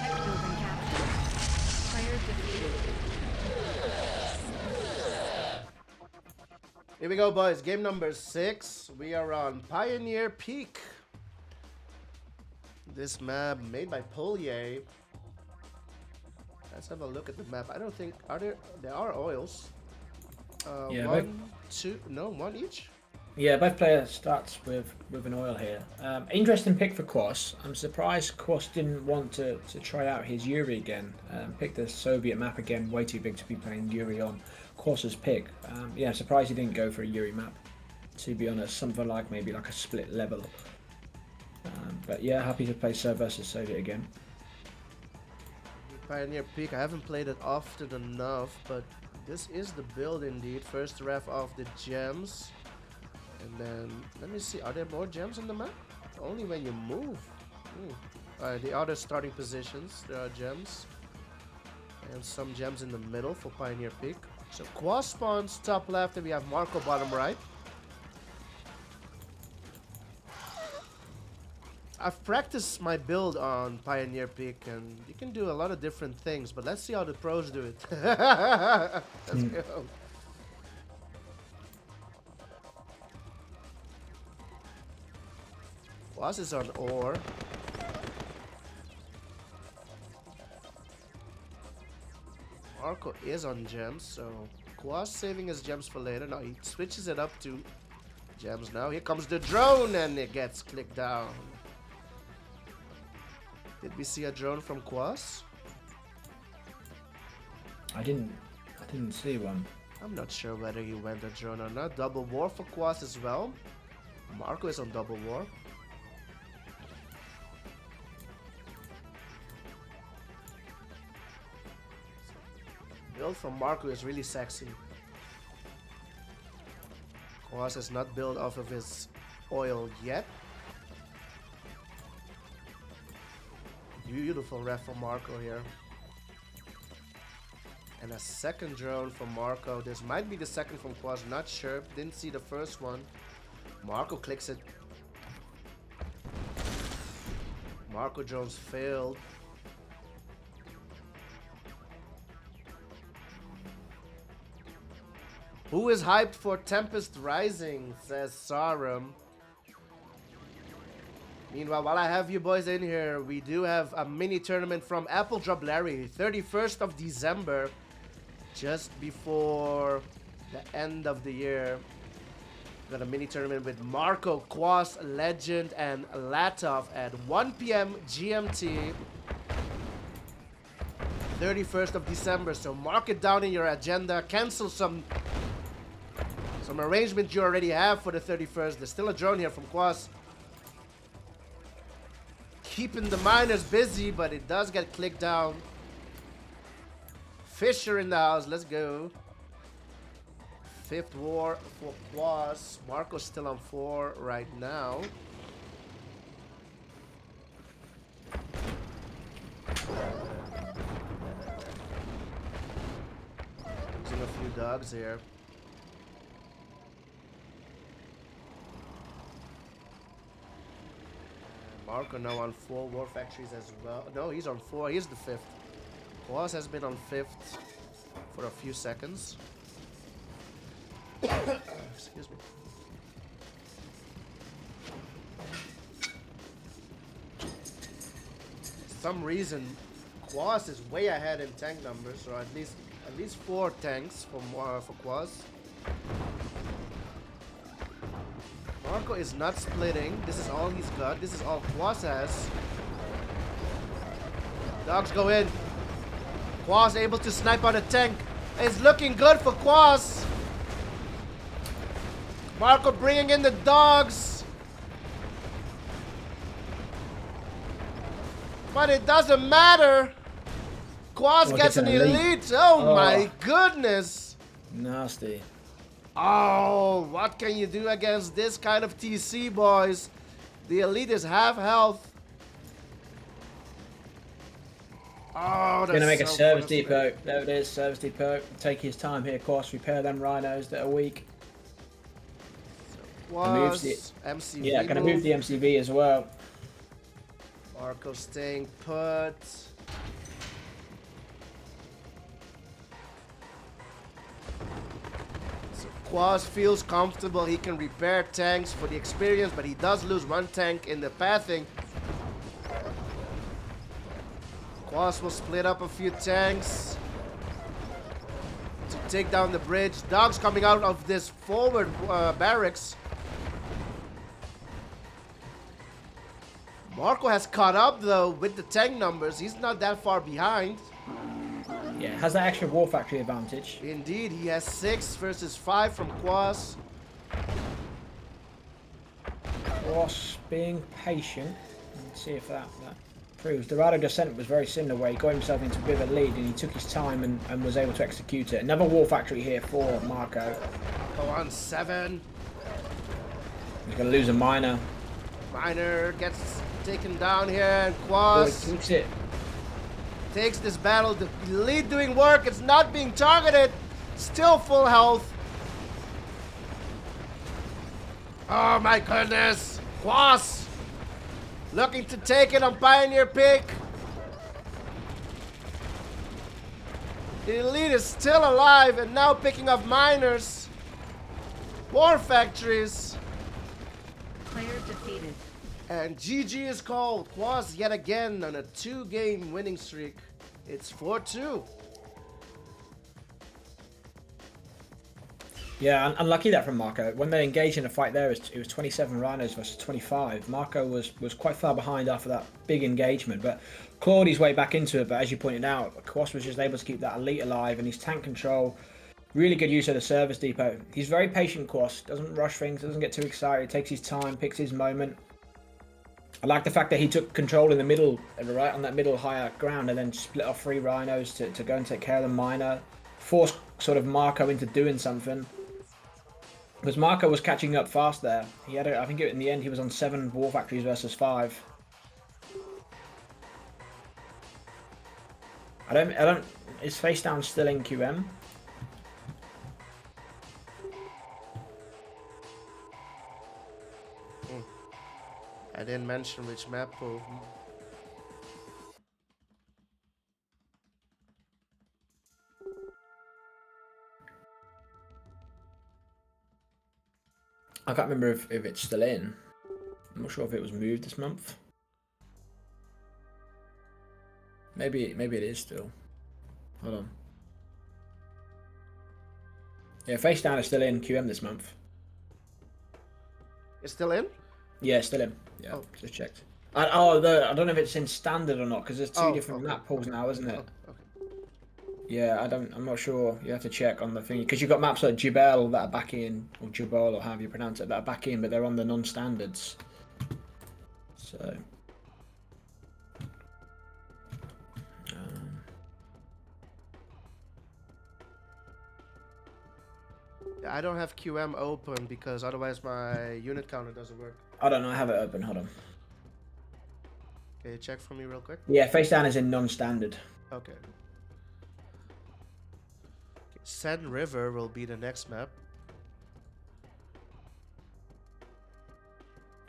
building captured. Player defeated. Here we go, boys. Game number 6. We are on Pioneer Peak. This map made by Polier. Let's have a look at the map. I don't think there are oils. Yeah, one, two, no, one each. Yeah, both players starts with an oil here. Interesting pick for Kwos. I'm surprised Kwos didn't want to try out his Yuri again. Picked the Soviet map again, way too big to be playing Yuri on. Kwos's pick. Yeah, surprised he didn't go for a Yuri map. To be honest, something like maybe like a split level. But yeah, happy to play Serb versus Soviet again. Pioneer Peak. I haven't played it often enough, but this is the build indeed. First ref off the gems. And then, let me see, are there more gems in the map? Only when you move. Alright, the other starting positions, there are gems. And some gems in the middle for Pioneer Peak. So Kwos spawns top left and we have Marko bottom right. I've practiced my build on Pioneer Peak and you can do a lot of different things, but let's see how the pros do it. Let's go. Kwos is on ore. Marko is on gems, so Kwos saving his gems for later. Now he switches it up to gems now. Here comes the drone and it gets clicked down. Did we see a drone from Kwos? I didn't see one. I'm not sure whether he went a drone or not. Double war for Kwos as well. Marko is on double war. Build from Marko is really sexy. Kwos has not built off of his oil yet. Beautiful ref from Marko here. And a second drone from Marko. This might be the second from Kwos, not sure. Didn't see the first one. Marko clicks it. Marko drones failed. Who is hyped for Tempest Rising, says Sarum. Meanwhile, while I have you boys in here, we do have a mini tournament from Apple Drop Larry, 31st of December, just before the end of the year. We've got a mini tournament with Marko, Kwos, Legend, and Latov at 1 p.m. GMT. 31st of December, so mark it down in your agenda. Cancel some arrangement you already have for the 31st. There's still a drone here from Kwos. Keeping the miners busy, but it does get clicked down. Fisher in the house. Let's go. 5th war for Kwos. Marko's still on 4 right now. Using a few dogs here. Marko now on 4 war factories as well. No, he's on 4. He's the 5th. Kwos has been on 5th for a few seconds. Excuse me. some reason, Kwos is way ahead in tank numbers, or at least 4 tanks for Kwos. Marko is not splitting. This is all he's got. This is all Kwos has. Dogs go in. Kwos able to snipe on a tank. It's looking good for Kwos. Marko bringing in the dogs. But it doesn't matter. Kwos gets an elite. Oh my goodness. Nasty. Oh, what can you do against this kind of TC, boys? The elite is half health. Oh, that's Gonna make a so service frustrating. depot. There it is, service depot. Take his time here, Kwos. Repair them rhinos that are weak. Was the- MCV Yeah, gonna move the MCV as well. Marko staying put. So Kwos feels comfortable. He can repair tanks for the experience, but he does lose 1 tank in the pathing. Kwos will split up a few tanks to take down the bridge. Dogs coming out of this forward barracks. Marko has caught up though with the tank numbers. He's not that far behind. Yeah, has that extra war factory advantage. Indeed, he has 6 versus 5 from Kwos. Kwos being patient. Let's see if that proves. Dorado descent was very similar, where he got himself into a bit of a lead and he took his time and was able to execute it. Another war factory here for Marko. Go on 7. He's going to lose a miner. Miner gets taken down here, and Oh, he Kwos keeps it. takes this battle. The lead doing work. It's not being targeted. Still full health. Oh my goodness. Kwos looking to take it on Pioneer Pick. The elite is still alive and now picking up miners. War factories. Player defeated. And GG is called. Kwos yet again on a 2-game winning streak. It's 4-2. Yeah, unlucky that from Marko. When they engaged in a fight there, it was 27 rhinos versus 25. Marko was quite far behind after that big engagement, but clawed his way back into it. But as you pointed out, Kwos was just able to keep that elite alive, and his tank control, really good use of the service depot. He's very patient, Kwos. Doesn't rush things, doesn't get too excited, takes his time, picks his moment. I like the fact that he took control in the middle, right on that middle higher ground, and then split off 3 rhinos to go and take care of the miner. Forced sort of Marko into doing something. Because Marko was catching up fast there. He had, I think in the end, he was on 7 war factories versus 5. I don't. Is face down still in QM? I didn't mention which map pool. I can't remember if it's still in. I'm not sure if it was moved this month. Maybe it is still. Hold on. Yeah, face down is still in QM this month. It's still in? Yeah, still in. Yeah, Oh. just checked. I don't know if it's in standard or not because there's 2 different okay. map pools now, isn't it? Oh, okay. Yeah, I'm not sure. You have to check on the thing because you've got maps like Jebel that are back in, or Jebel, or however you pronounce it, that are back in, but they're on the non-standards. So. Yeah, I don't have QM open because otherwise my unit counter doesn't work. I don't know. I have it open. Hold on. Can you check for me real quick? Yeah, face down is in non-standard. Okay. Sen River will be the next map.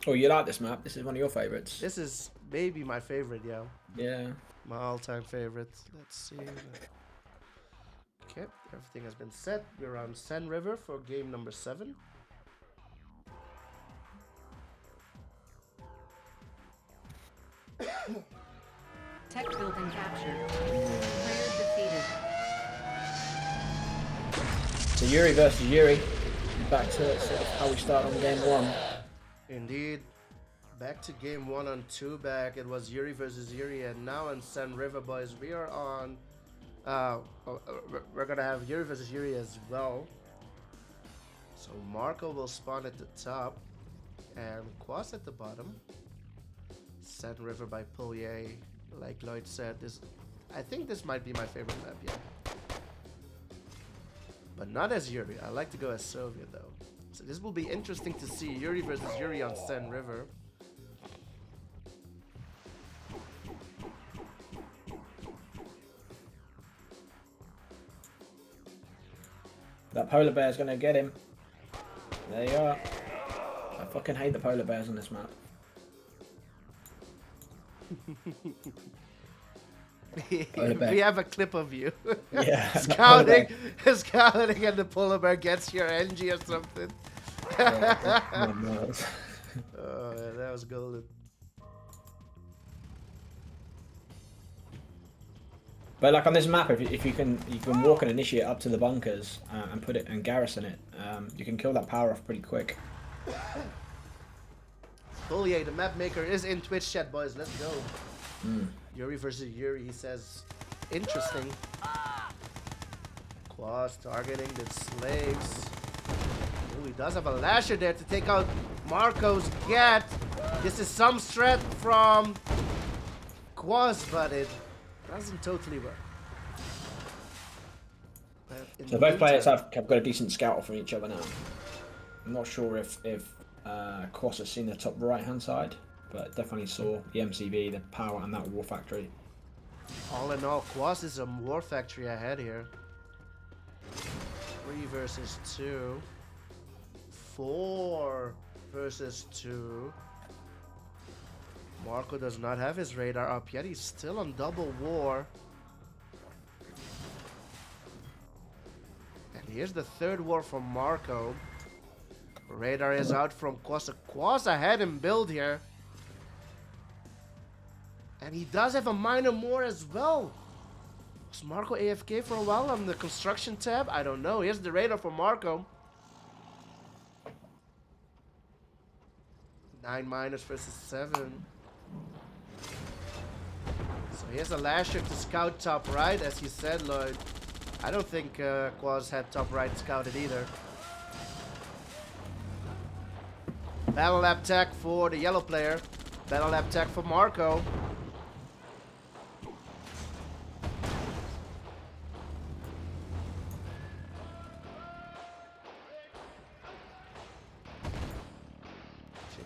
Oh, you like this map? This is one of your favorites. This is maybe my favorite, yeah. Yeah. My all-time favorite. Let's see. Okay, everything has been set. We're on Sen River for game number 7. Tech building captured. Player defeated. So Yuri versus Yuri. Back to sort of how we start on game 1. Indeed. Back to game 1 on 2 back. It was Yuri versus Yuri, and now on Sun River, boys, we are on. We're gonna have Yuri versus Yuri as well. So Marko will spawn at the top, and Kwos at the bottom. Sun River by Poulier, like Lloyd said, I think this might be my favorite map, yeah. But not as Yuri. I like to go as Soviet though. So this will be interesting to see Yuri versus Yuri on Sun River. That polar bear's gonna get him. There you are. I fucking hate the polar bears on this map. We have a clip of you. Yeah. scouting, scouting, and the polar bear gets your NG or something. Oh, yeah, that was golden. But like on this map, if you can walk and initiate up to the bunkers and put it and garrison it, you can kill that power off pretty quick. Poulier, the map maker, is in Twitch chat, boys. Let's go. Yuri versus Yuri, he says, interesting. Kwos targeting the slaves. Ooh, he does have a lasher there to take out Marko's get. This is some strat from Kwos, but it doesn't totally work. So both players have got a decent scout off from each other now. I'm not sure if Kwos has seen the top right hand side, but definitely saw the MCB, the power, and that war factory. All in all, Kwos is a war factory ahead here. 3 versus 2. 4 versus 2. Marko does not have his radar up yet. He's still on double war. And here's the third war from Marko. Radar is out from Kwos. Kwos ahead in build here. And he does have a minor more as well. Was Marko AFK for a while on the construction tab? I don't know. Here's the radar for Marko. 9 minus versus 7. So here's a lasher to scout top right, as you said, Lloyd. I don't think Kwos had top right scouted either. Battle lab tech for the yellow player. Battle lab tech for Marko.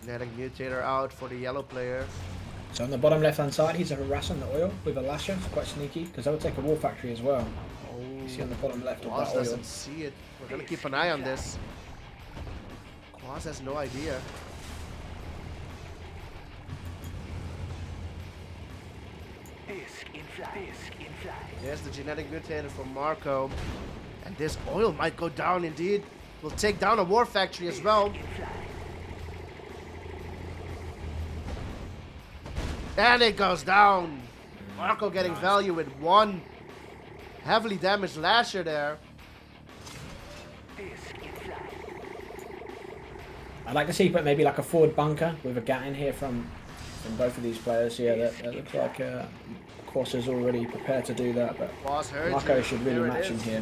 Genetic mutator out for the yellow player. So on the bottom left hand side, he's harassing the oil with a lasher. It's quite sneaky because that would take a war factory as well. You see on the bottom left of Kwos that oil. doesn't see it. We're gonna keep an eye on this. Kwos has no idea. There's the genetic mutator from Marko. And this oil might go down indeed. We'll take down a war factory as well. And it goes down. Marko getting value with 1 heavily damaged lasher there. I'd like to see put maybe like a forward bunker with a gat in here from both of these players. Yeah, that looks like Kwos is already prepared to do that, but Marko should really match him here.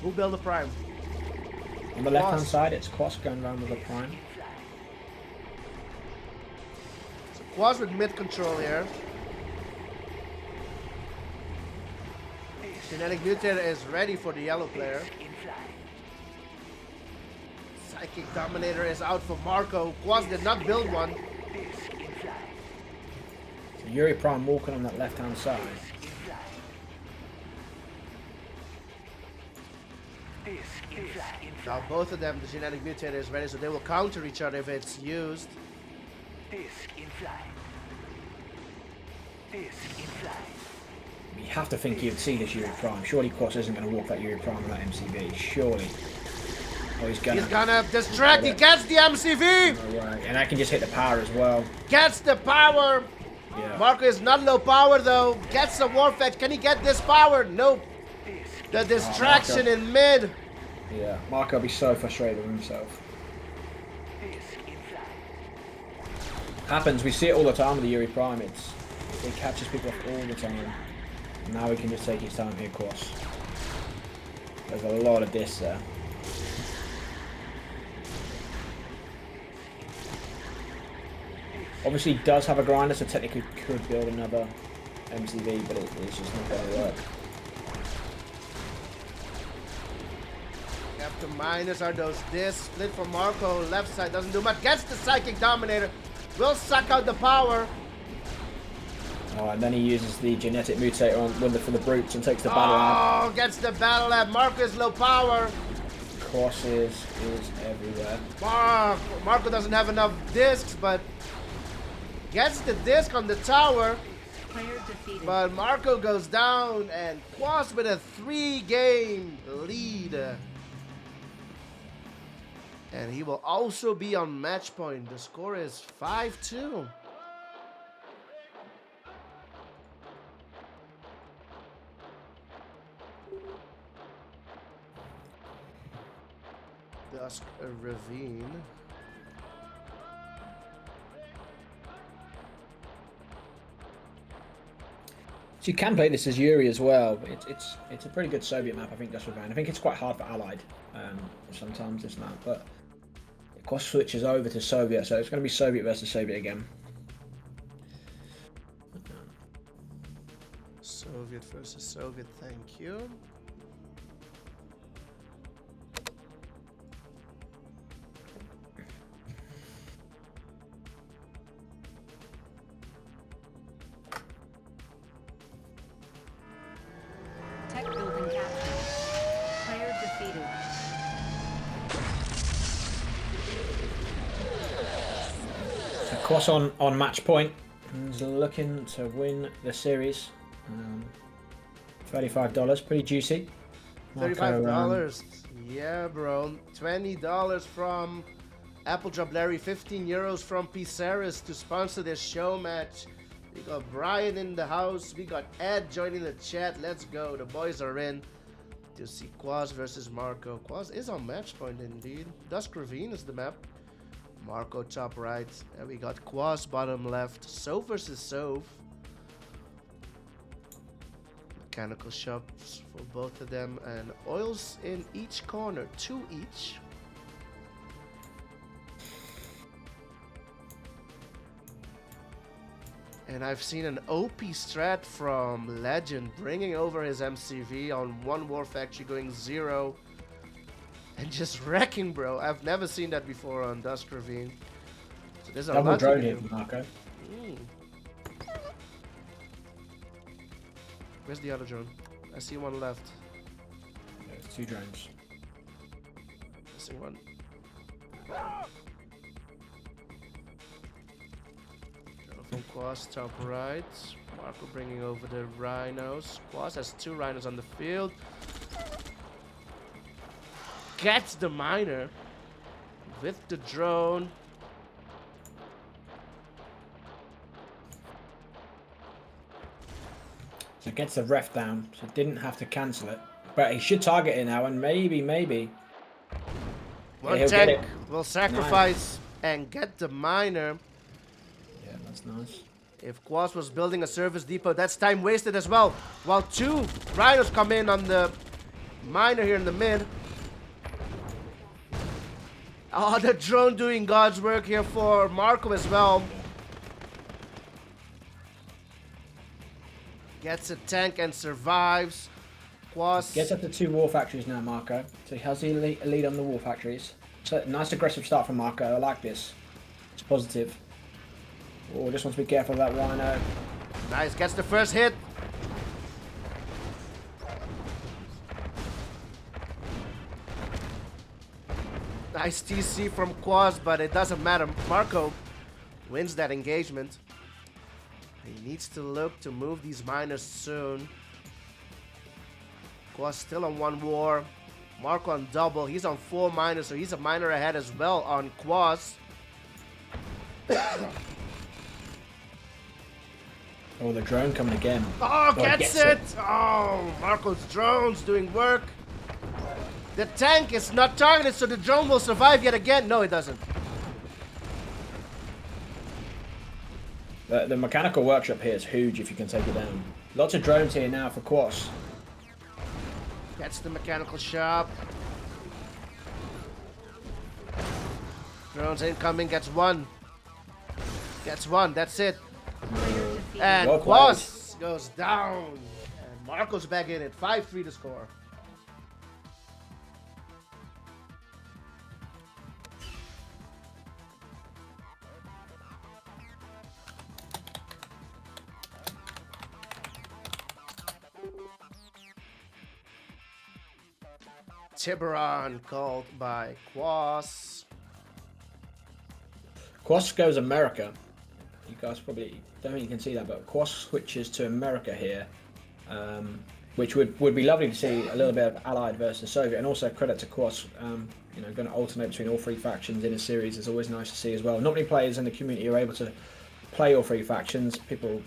Who built the prime? On the left hand side, it's Kwos going around with a prime. So Kwos with mid control here. Genetic mutator is ready for the yellow player. Psychic Dominator is out for Marko. Kwos did not build one. So Yuri prime walking on that left hand side. Now both of them, the genetic mutator is ready, so they will counter each other if it's used. You have to think you'd see this Yuri prime. Surely Kwos isn't going to walk that Yuri prime with that MCB. Surely. Oh, he's gonna. He's gonna distract. He gets the MCV. Alright, and I can just hit the power as well. Gets the power. Yeah. Marko is not low power though. Gets the Warfetch. Can he get this power? Nope. The distraction in mid. Yeah, Marko will be so frustrated with himself. Happens, we see it all the time with the Yuri Prime. It catches people off all the time. Now we can just take his time here, Kwos. There's a lot of discs there. Obviously, he does have a grinder, so technically could build another MCV, but it's just not going to work. After minus are those discs. Split for Marko. Left side doesn't do much. Gets the Psychic Dominator. Will suck out the power. Oh, and then he uses the genetic mutator on for the brutes and takes the battle lab. Oh, gets the battle lab. Marko is low power. Kwos is everywhere. Marko doesn't have enough discs, but gets the disc on the tower. Player defeated. But Marko goes down, and Kwos with a 3-game lead. And he will also be on match point. The score is 5-2. Dust Ravine. So you can play this as Yuri as well, but it's a pretty good Soviet map, I think, Dust Ravine. I think it's quite hard for Allied. Sometimes it's not, but Kwos switches over to Soviet, so it's going to be Soviet versus Soviet again. Soviet versus Soviet, thank you. Tech building captured. Player defeated. So Kwos on match point. He's looking to win the series. $35, pretty juicy. $35. Yeah, bro. $20 from Apple Drop Larry. 15 euros from Pizarris to sponsor this show match. We got Brian in the house. We got Ed joining the chat. Let's go. The boys are in to see Kwos versus Marko. Kwos is on match point indeed. Dust Ravine is the map. Marko top right. And we got Kwos bottom left. Sov versus Sov. Mechanical shops for both of them. And oils in each corner. 2 each. And I've seen an OP strat from Legend bringing over his MCV on one war factory going 0 and just wrecking, bro. I've never seen that before on Dust Ravine. So there's a Double lot drone to here do. from Marko. Where's the other drone? I see one left. There's 2 drones. Missing one. From Kwos, top right. Marko bringing over the rhinos. Kwos has 2 rhinos on the field. Gets the miner with the drone. So gets the ref down, so didn't have to cancel it. But he should target it now, and maybe. One he'll get tank it. will sacrifice and get the miner. Yeah, that's nice. If Kwos was building a service depot, that's time wasted as well. While 2 rhinos come in on the miner here in the mid. Oh, the drone doing God's work here for Marko as well. Gets a tank and survives. Kwos. Gets up to 2 war factories now, Marko. So he has the lead on the war factories. So nice aggressive start from Marko. I like this. It's positive. Oh, just want to be careful of that rhino. Nice, gets the first hit. Nice TC from Kwos, but it doesn't matter. Marko wins that engagement. He needs to look to move these miners soon. Kwos still on 1 war. Marko on double. He's on 4 minors, so he's a minor ahead as well on Kwos. Oh, the drone coming again. Oh, it gets it! Oh, Marko's drone's doing work. The tank is not targeted, so the drone will survive yet again. No, it doesn't. The mechanical workshop here is huge if you can take it down. Lots of drones here now for Kwos. Gets the mechanical shop. Drones incoming, gets one. Gets one, that's it. And Well Kwos goes down. And Marko's back in it. 5-3 to score. Tiburon called by Kwos. Kwos goes America. You guys probably don't think you can see that, but Kwos switches to America here, which would be lovely to see a little bit of Allied versus Soviet, and also credit to Kwos. You know, going to alternate between all 3 factions in a series is always nice to see as well. Not many players in the community are able to play all 3 factions. People,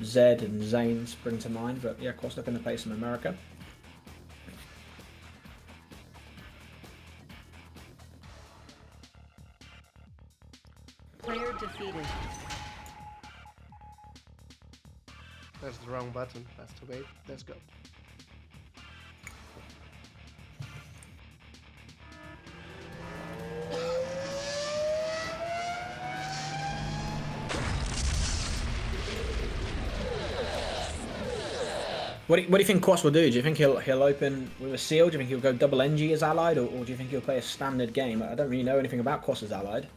Zed and Zane spring to mind, but yeah, Kwos looking to play some America. Player defeated. That's the wrong button. That's to wait. Let's go. What do you think Kwos will do? Do you think he'll open with a seal? Do you think he'll go double NG as Allied, or do you think he'll play a standard game? I don't really know anything about Kwos as Allied.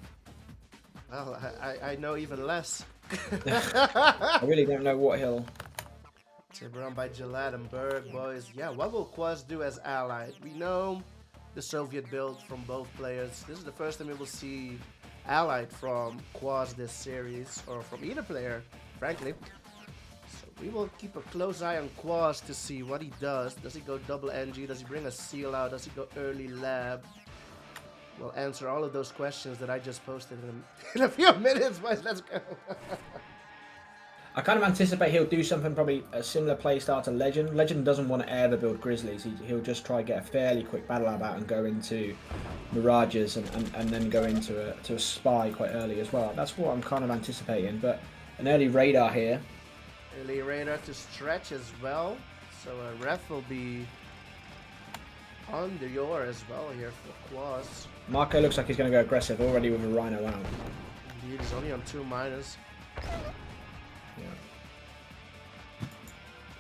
Well, I know even less. I really don't know what he'll... Tiburon by Gillette and Berg, boys. Yeah, what will Kwos do as Allied? We know the Soviet build from both players. This is the first time we will see Allied from Kwos this series, or from either player, frankly. So we will keep a close eye on Kwos to see what he does. Does he go double NG? Does he bring a seal out? Does he go early lab? We'll answer all of those questions that I just posted in a few minutes, boys. Let's go. I kind of anticipate he'll do something probably a similar playstyle to Legend. Legend doesn't want to ever build Grizzlies. He'll just try to get a fairly quick battle lab out and go into Mirages and then go into a Spy quite early as well. That's what I'm kind of anticipating. But an early radar here. Early radar to stretch as well. So a ref will be on the Yor as well here for Kwos. Marko looks like he's going to go aggressive already with a Rhino out. Indeed, he's only on 2 minors. Yeah.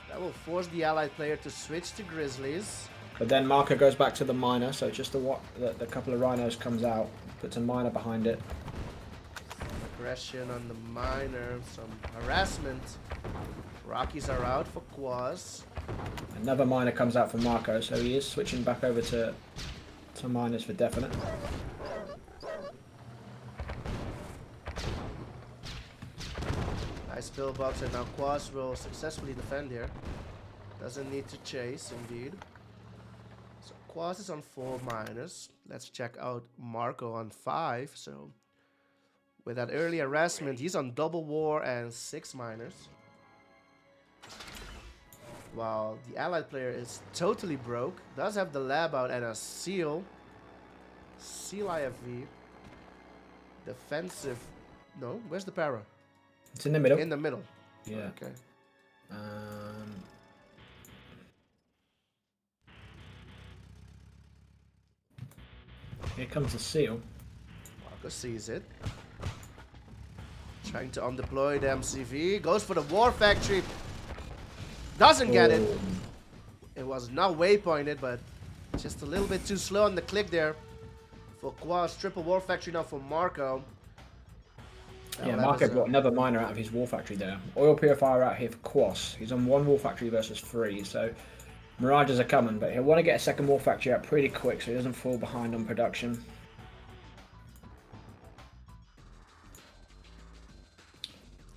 That will force the Allied player to switch to Grizzlies. But then Marko goes back to the miner, so just the couple of Rhinos comes out, puts a miner behind it. Aggression on the miner, some harassment. Rockies are out for Kwos. Another miner comes out for Marko, so he is switching back over to miners for definite. Nice pillbox, and now Kwos will successfully defend here. Doesn't need to chase, indeed. So Kwos is on 4 minors. Let's check out Marko on 5. So with that early harassment, he's on double war and 6 minors. While the Allied player is totally broke. Does have the lab out and a seal. Seal IFV. Defensive. No, where's the para? It's in the middle. In the middle. Yeah. Okay. Here comes the seal. Marko sees it. Trying to undeploy the MCV. Goes for the War Factory. Doesn't get it. It was not waypointed, but just a little bit too slow on the click there. For Kwos, triple War Factory now for Marko. Yeah, Marko brought another miner out of his War Factory there. Oil Purifier out here for Kwos. He's on 1 War Factory versus 3, so Mirages are coming, but he'll want to get a second War Factory out pretty quick so he doesn't fall behind on production.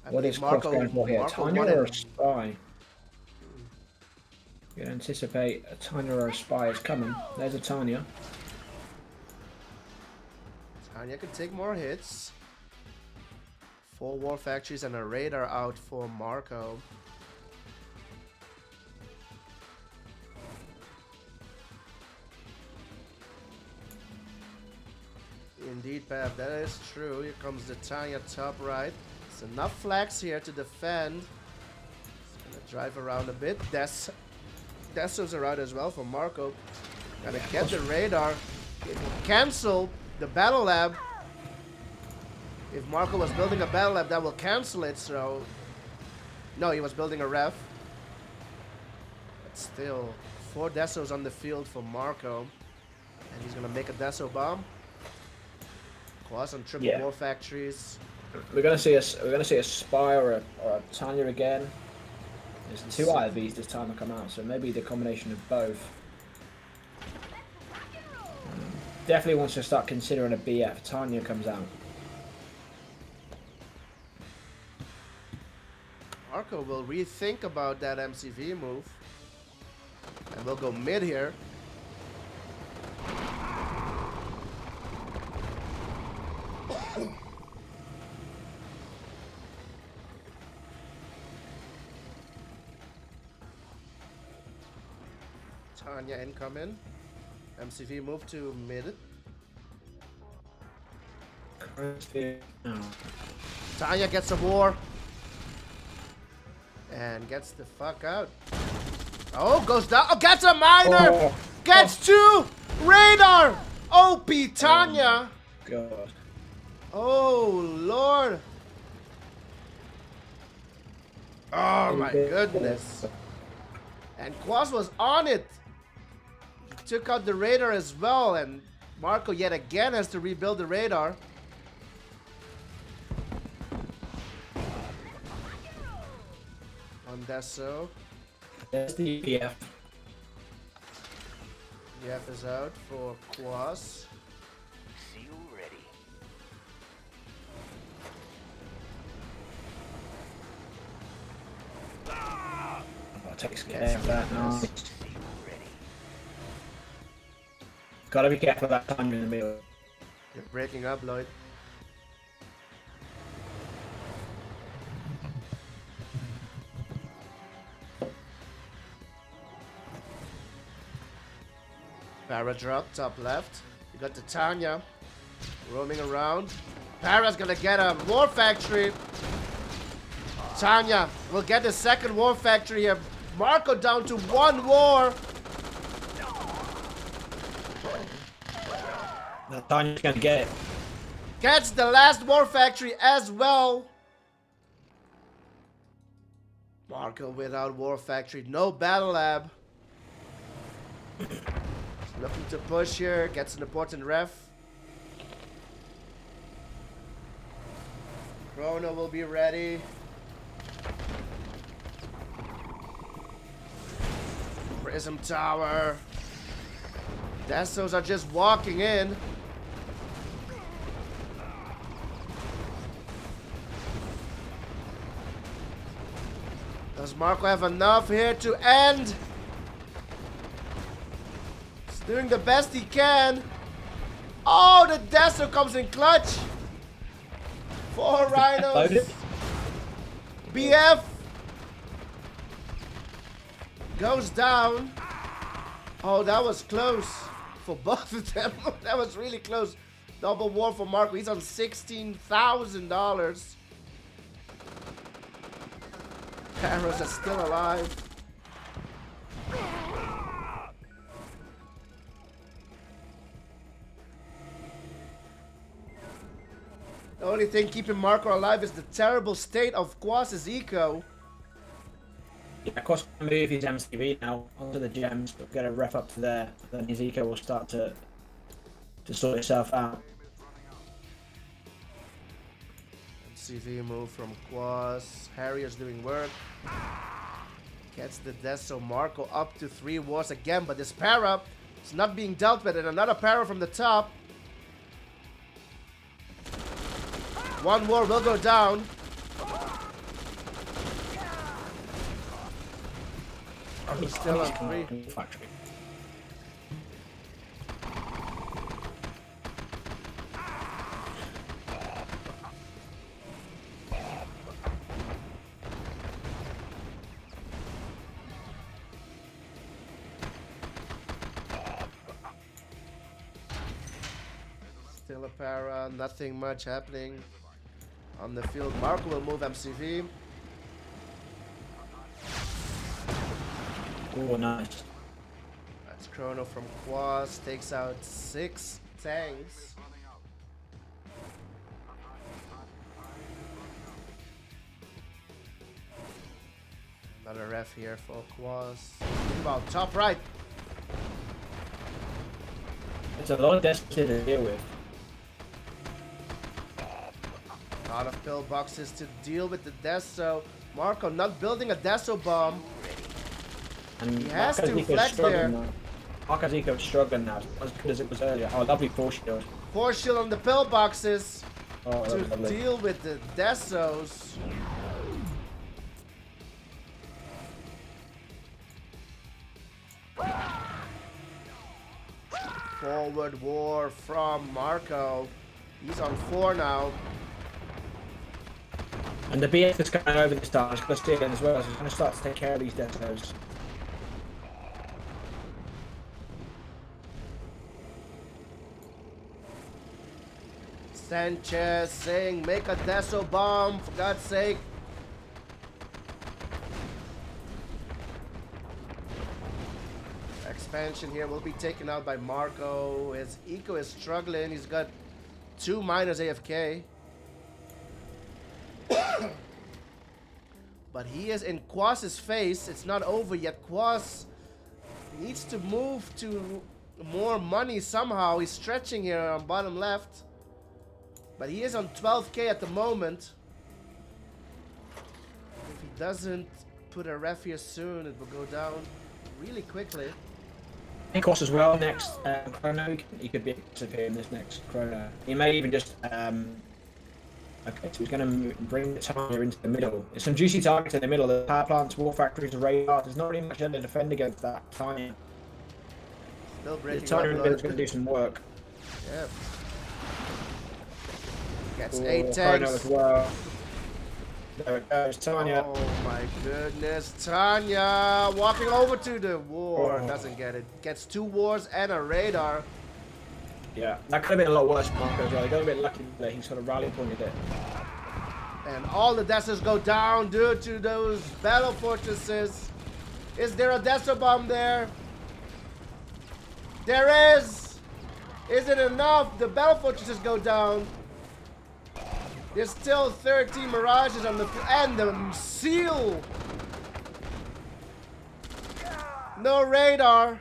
What is Kwos going for here? Tanya or a Spy? You can anticipate a Tanya or a Spy is coming. There's a Tanya. Tanya can take more hits. 4 War Factories and a radar out for Marko. Indeed, Pep, that is true. Here comes the Tanya top right. It's enough flags here to defend. It's gonna drive around a bit. Desso's around as well for Marko. Gotta get the radar. It will cancel the battle lab. If Marko was building a battle lab, that will cancel it, so... No, he was building a ref. But still, 4 Dessos on the field for Marko. And he's gonna make a Desso bomb. Kwos on triple War Factories. We're gonna see a Spy or a Tanya again. There's 2 IVs this time that come out, so maybe the combination of both. Definitely wants to start considering a BF. Tanya comes out. Marko will rethink about that MCV move. And we'll go mid here. Tanya incoming. MCV move to mid. Tanya gets a war. And gets the fuck out. Oh, goes down. Oh, gets a miner. Oh. Gets 2. Radar. OP Tanya. God. Oh, Lord. Oh, my goodness. And Kwos was on it. He took out the radar as well. And Marko yet again has to rebuild the radar. On Desso. There's the EPF. EF is out for Kwos. See you ready. Oh, takes care of that now. See you ready. Gotta be careful of that Tanya in the middle. You're breaking up, Lloyd. Para drop, top left. You got the Tanya roaming around. Para's gonna get a War Factory. Tanya will get the second War Factory here. Marko down to 1 war. Now Tanya's gonna get it. Gets the last War Factory as well. Marko without War Factory. No Battle Lab. Looking to push here. Gets an important ref. Chrono will be ready. Prism Tower. Dessos are just walking in. Does Marko have enough here to end? He's doing the best he can. Oh, the Desso comes in clutch. 4 rhinos. BF goes down. Oh, that was close for both of them. That was really close. Double war for Marko. He's on $16,000. Cameras are still alive. The only thing keeping Marko alive is the terrible state of Kwos' eco. Yeah, of course, move his MCV now onto the gems, but get a ref up to there. Then his eco will start to sort itself out. CV move from Kwos. Harrier's doing work. Gets the Desso. Marko up to 3 wars again, but this para is not being dealt with, and another para from the top. 1 war will go down. He's still on 3. Factory. Still a para, nothing much happening on the field. Marko will move MCV. Oh, nice. That's Chrono from Kwos, takes out 6 tanks. Another ref here for Kwos. About top right. It's a lot of destiny to deal with. A lot of pillboxes to deal with the Deso. Marko not building a Deso bomb. And He has to Marko flex there. Marko's struggling now. As good as it was earlier. Oh, lovely force shield. Force shield on the pillboxes Oh, to lovely. deal with the Desos. Forward war from Marko. He's on 4 now. And the BF is going over this time. It's going to steal in as well. So he's going to start to take care of these deaths. Sanchez saying, make a Deso bomb, for God's sake. Expansion here will be taken out by Marko. His eco is struggling. He's got 2 miners AFK. But he is in Kwos' face. It's not over yet. Kwos needs to move to more money somehow. He's stretching here on bottom left. But he is on 12k at the moment. If he doesn't put a ref here soon, it will go down really quickly. Kwos as well next Chrono. He could be disappear in this next Chrono. He may even just okay, so he's going to bring the Tanya into the middle. There's some juicy targets in the middle. The power plants, war factories, radar. There's not really much there to defend against that Tanya. Still The breaking Tanya up is going to do some work. Yeah. Gets Oh, 8 Chrono tanks. as well. There it goes, Tanya. Oh my goodness, Tanya walking over to the war. Oh. Doesn't get it. Gets 2 wars and a radar. Yeah, that could have been a lot worse for Marko as well. He got a bit lucky there. He sort of rally pointed it. And all the Desos go down due to those battle fortresses. Is there a Deso bomb there? There is! Is it enough? The battle fortresses go down. There's still 13 Mirages on the and the seal. No radar.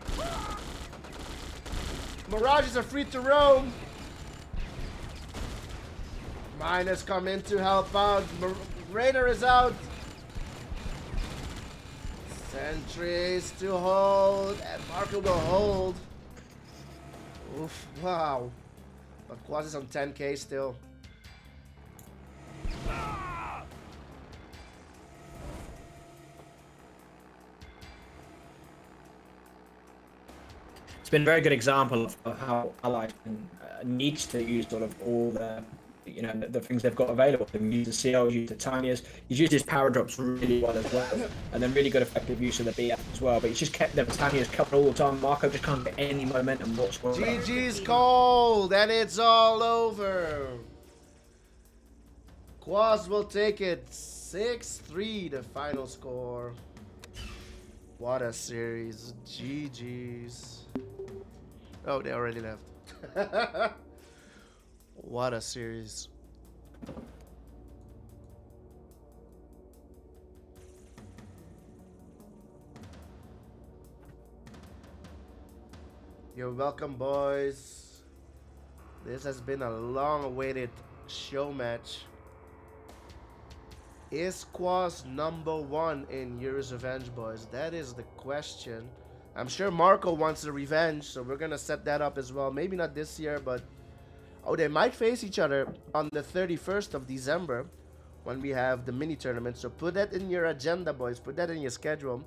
Mirages are free to roam. Miners come in to help out. Radar is out. Sentries to hold. And Marko will hold. Oof, wow. But Kwos is on 10k still. It's been a very good example of how Allied needs to use sort of all the, you know, the things they've got available. They use the CLs, use the Tanyas. He's used his power drops really well as well, and then really good effective use of the BF as well. But he's just kept them Tanyas covered all the time. Marko just can't get any momentum whatsoever. GG's cold, and it's all over. Kwos will take it 6-3, the final score. What a series. GG's. Oh, they already left. What a series. You're welcome, boys. This has been a long-awaited show match. Is Kwos #1 in Yuri's Revenge, boys? That is the question. I'm sure Marko wants the revenge, so we're gonna set that up as well. Maybe not this year, but oh, they might face each other on the 31st of December when we have the mini tournament. So put that in your agenda, boys. Put that in your schedule.